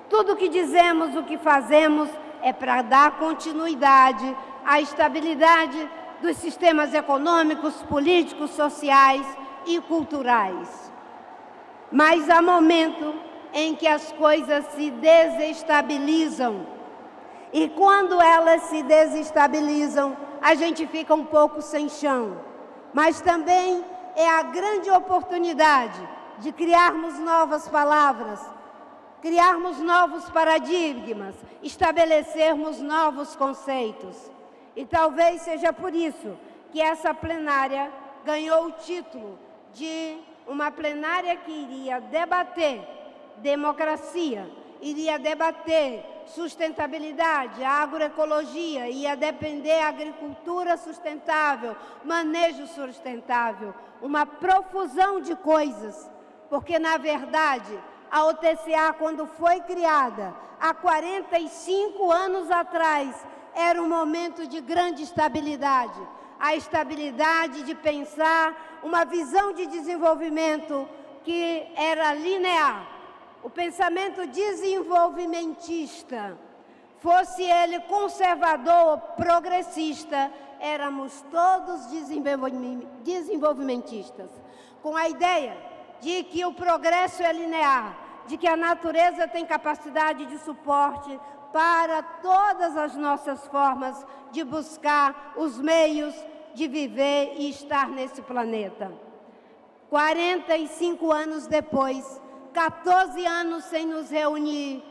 tudo o que dizemos, o que fazemos, é para dar continuidade à estabilidade dos sistemas econômicos, políticos, sociais e culturais. Mas há momento em que as coisas se desestabilizam. E quando elas se desestabilizam, a gente fica um pouco sem chão. Mas também é a grande oportunidade de criarmos novas palavras, criarmos novos paradigmas, estabelecermos novos conceitos. E talvez seja por isso que essa plenária ganhou o título de uma plenária que iria debater democracia, iria debater sustentabilidade, a agroecologia, ia depender a agricultura sustentável, manejo sustentável, uma profusão de coisas, porque, na verdade, a OTCA, quando foi criada, há 45 anos atrás, era um momento de grande estabilidade, a estabilidade de pensar uma visão de desenvolvimento que era linear. O pensamento desenvolvimentista, fosse ele conservador ou progressista, éramos todos desenvolvimentistas, com a ideia de que o progresso é linear, de que a natureza tem capacidade de suporte para todas as nossas formas de buscar os meios de viver e estar nesse planeta. 45 anos depois, 14 anos sem nos reunir,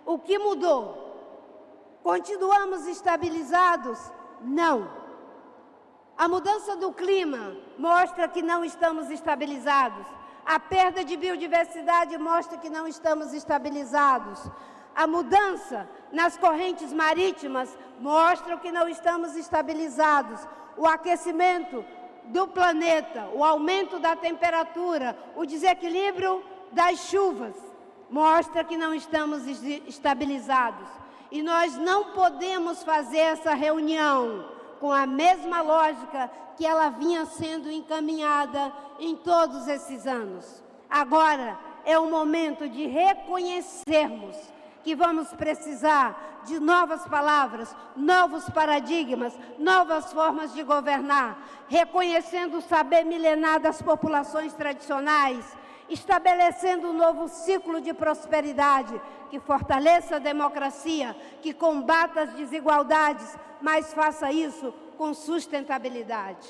o que mudou? Continuamos estabilizados? Não. A mudança do clima mostra que não estamos estabilizados. A perda de biodiversidade mostra que não estamos estabilizados. A mudança nas correntes marítimas mostra que não estamos estabilizados. O aquecimento do planeta, o aumento da temperatura, o desequilíbrio das chuvas, mostra que não estamos estabilizados. E nós não podemos fazer essa reunião com a mesma lógica que ela vinha sendo encaminhada em todos esses anos. Agora é o momento de reconhecermos que vamos precisar de novas palavras, novos paradigmas, novas formas de governar, reconhecendo o saber milenar das populações tradicionais, estabelecendo um novo ciclo de prosperidade que fortaleça a democracia, que combata as desigualdades, mas faça isso com sustentabilidade.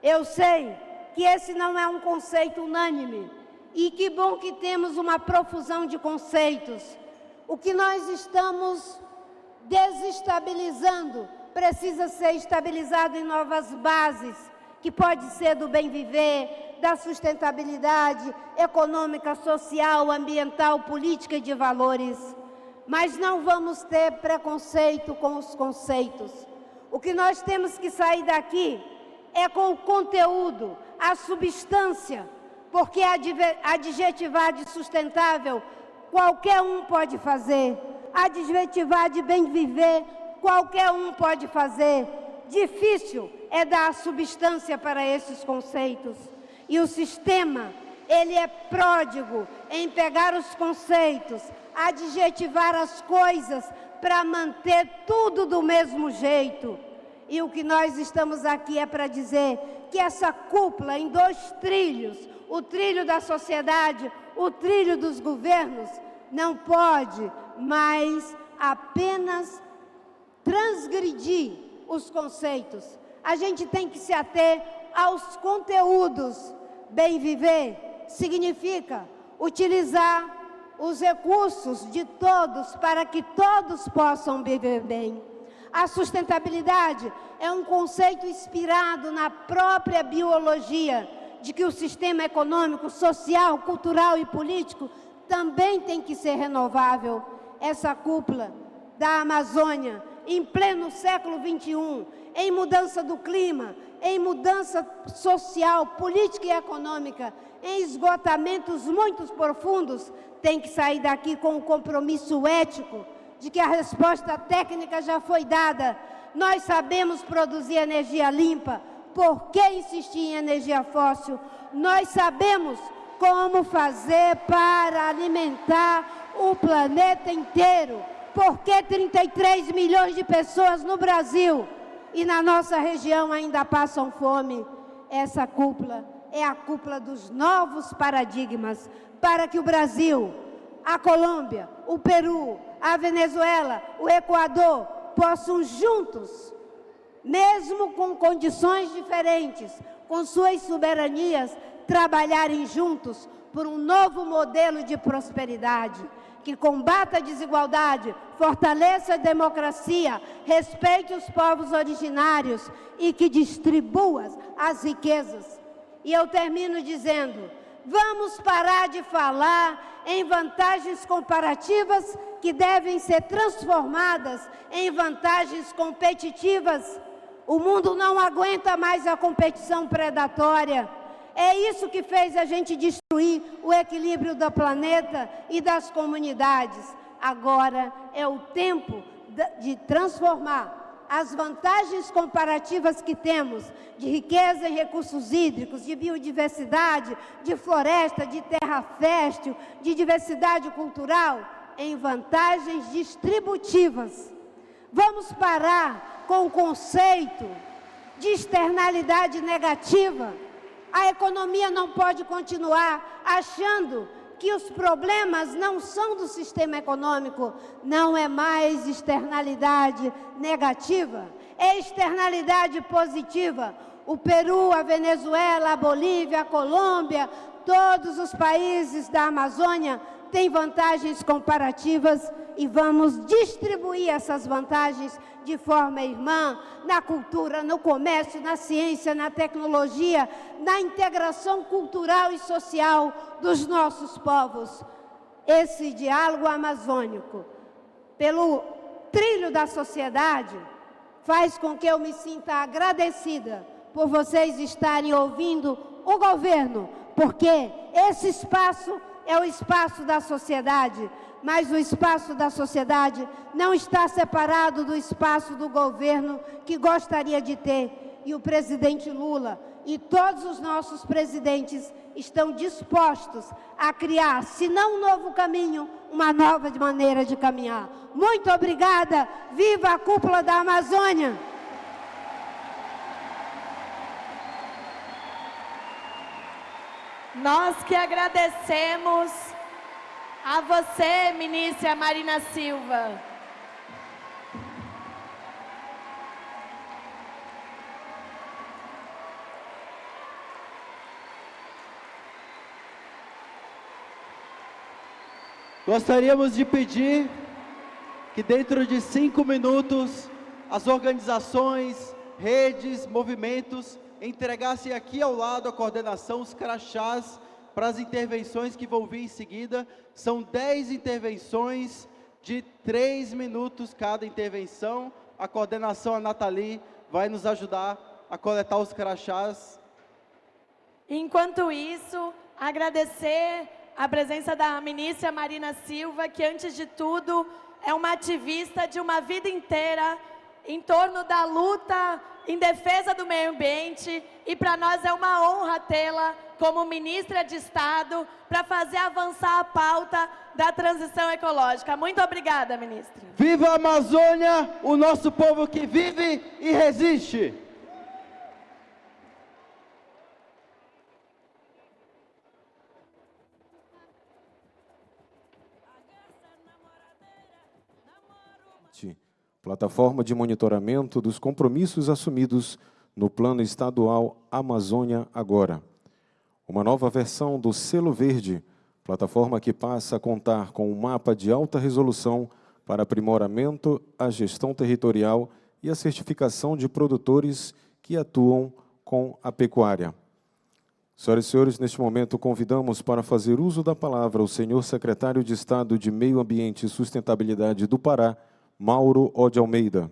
Eu sei que esse não é um conceito unânime, e que bom que temos uma profusão de conceitos. O que nós estamos desestabilizando precisa ser estabilizado em novas bases, que pode ser do bem viver, da sustentabilidade econômica, social, ambiental, política e de valores. Mas não vamos ter preconceito com os conceitos. O que nós temos que sair daqui é com o conteúdo, a substância, porque adjetivar de sustentável qualquer um pode fazer, adjetivar de bem viver qualquer um pode fazer. Difícil é dar a substância para esses conceitos. E o sistema, ele é pródigo em pegar os conceitos, adjetivar as coisas para manter tudo do mesmo jeito. E o que nós estamos aqui é para dizer que essa cúpula em 2 trilhos, o trilho da sociedade, o trilho dos governos, não pode mais apenas transgredir os conceitos. A gente tem que se ater aos conteúdos. Bem viver significa utilizar os recursos de todos para que todos possam viver bem. A sustentabilidade é um conceito inspirado na própria biologia, de que o sistema econômico, social, cultural e político também tem que ser renovável. Essa cúpula da Amazônia, em pleno século XXI, em mudança do clima, em mudança social, política e econômica, em esgotamentos muito profundos, tem que sair daqui com um compromisso ético de que a resposta técnica já foi dada. Nós sabemos produzir energia limpa, por que insistir em energia fóssil? Nós sabemos como fazer para alimentar o planeta inteiro. Por que 33 milhões de pessoas no Brasil e na nossa região ainda passam fome? Essa cúpula é a cúpula dos novos paradigmas para que o Brasil, a Colômbia, o Peru, a Venezuela, o Equador possam juntos, mesmo com condições diferentes, com suas soberanias, trabalharem juntos por um novo modelo de prosperidade, que combata a desigualdade, fortaleça a democracia, respeite os povos originários e que distribua as riquezas. E eu termino dizendo, vamos parar de falar em vantagens comparativas que devem ser transformadas em vantagens competitivas. O mundo não aguenta mais a competição predatória. É isso que fez a gente destruir o equilíbrio do planeta e das comunidades. Agora é o tempo de transformar as vantagens comparativas que temos de riqueza em recursos hídricos, de biodiversidade, de floresta, de terra fértil, de diversidade cultural, em vantagens distributivas. Vamos parar com o conceito de externalidade negativa. A economia não pode continuar achando que os problemas não são do sistema econômico. Não é mais externalidade negativa, é externalidade positiva. O Peru, a Venezuela, a Bolívia, a Colômbia, todos os países da Amazônia tem vantagens comparativas e vamos distribuir essas vantagens de forma irmã, na cultura, no comércio, na ciência, na tecnologia, na integração cultural e social dos nossos povos. Esse diálogo amazônico, pelo trilho da sociedade, faz com que eu me sinta agradecida por vocês estarem ouvindo o governo, porque esse espaço é o espaço da sociedade, mas o espaço da sociedade não está separado do espaço do governo que gostaria de ter. E o presidente Lula e todos os nossos presidentes estão dispostos a criar, se não um novo caminho, uma nova maneira de caminhar. Muito obrigada! Viva a Cúpula da Amazônia! Nós que agradecemos a você, ministra Marina Silva. Gostaríamos de pedir que dentro de 5 minutos as organizações, redes, movimentos entregassem aqui ao lado a coordenação, os crachás para as intervenções que vão vir em seguida. São 10 intervenções de 3 minutos cada intervenção. A coordenação, a Nathalie, vai nos ajudar a coletar os crachás. Enquanto isso, agradecer a presença da ministra Marina Silva, que antes de tudo é uma ativista de uma vida inteira em torno da luta em defesa do meio ambiente, e para nós é uma honra tê-la como ministra de Estado para fazer avançar a pauta da transição ecológica. Muito obrigada, ministra. Viva a Amazônia, o nosso povo que vive e resiste! Plataforma de monitoramento dos compromissos assumidos no Plano Estadual Amazônia Agora. Uma nova versão do Selo Verde, plataforma que passa a contar com um mapa de alta resolução para aprimoramento à gestão territorial e a certificação de produtores que atuam com a pecuária. Senhoras e senhores, neste momento convidamos para fazer uso da palavra o senhor secretário de Estado de Meio Ambiente e Sustentabilidade do Pará, Mauro O. de Almeida.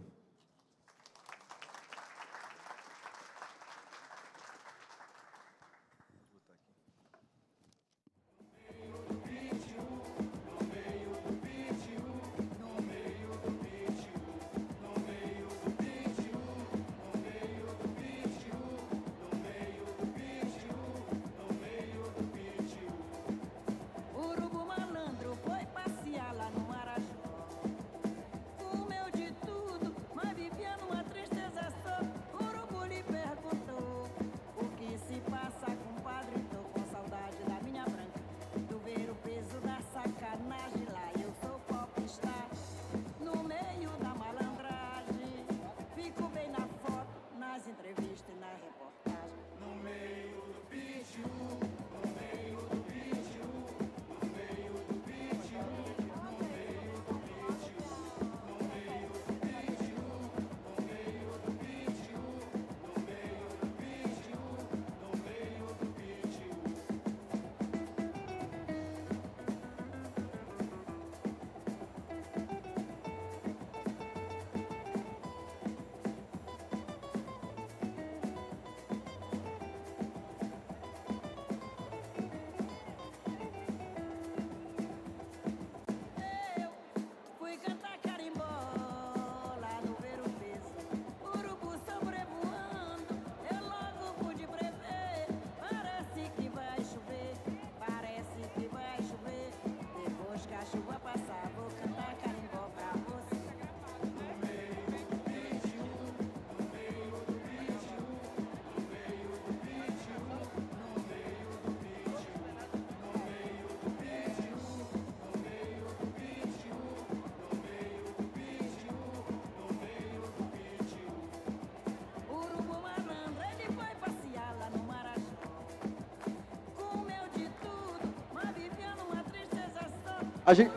A gente,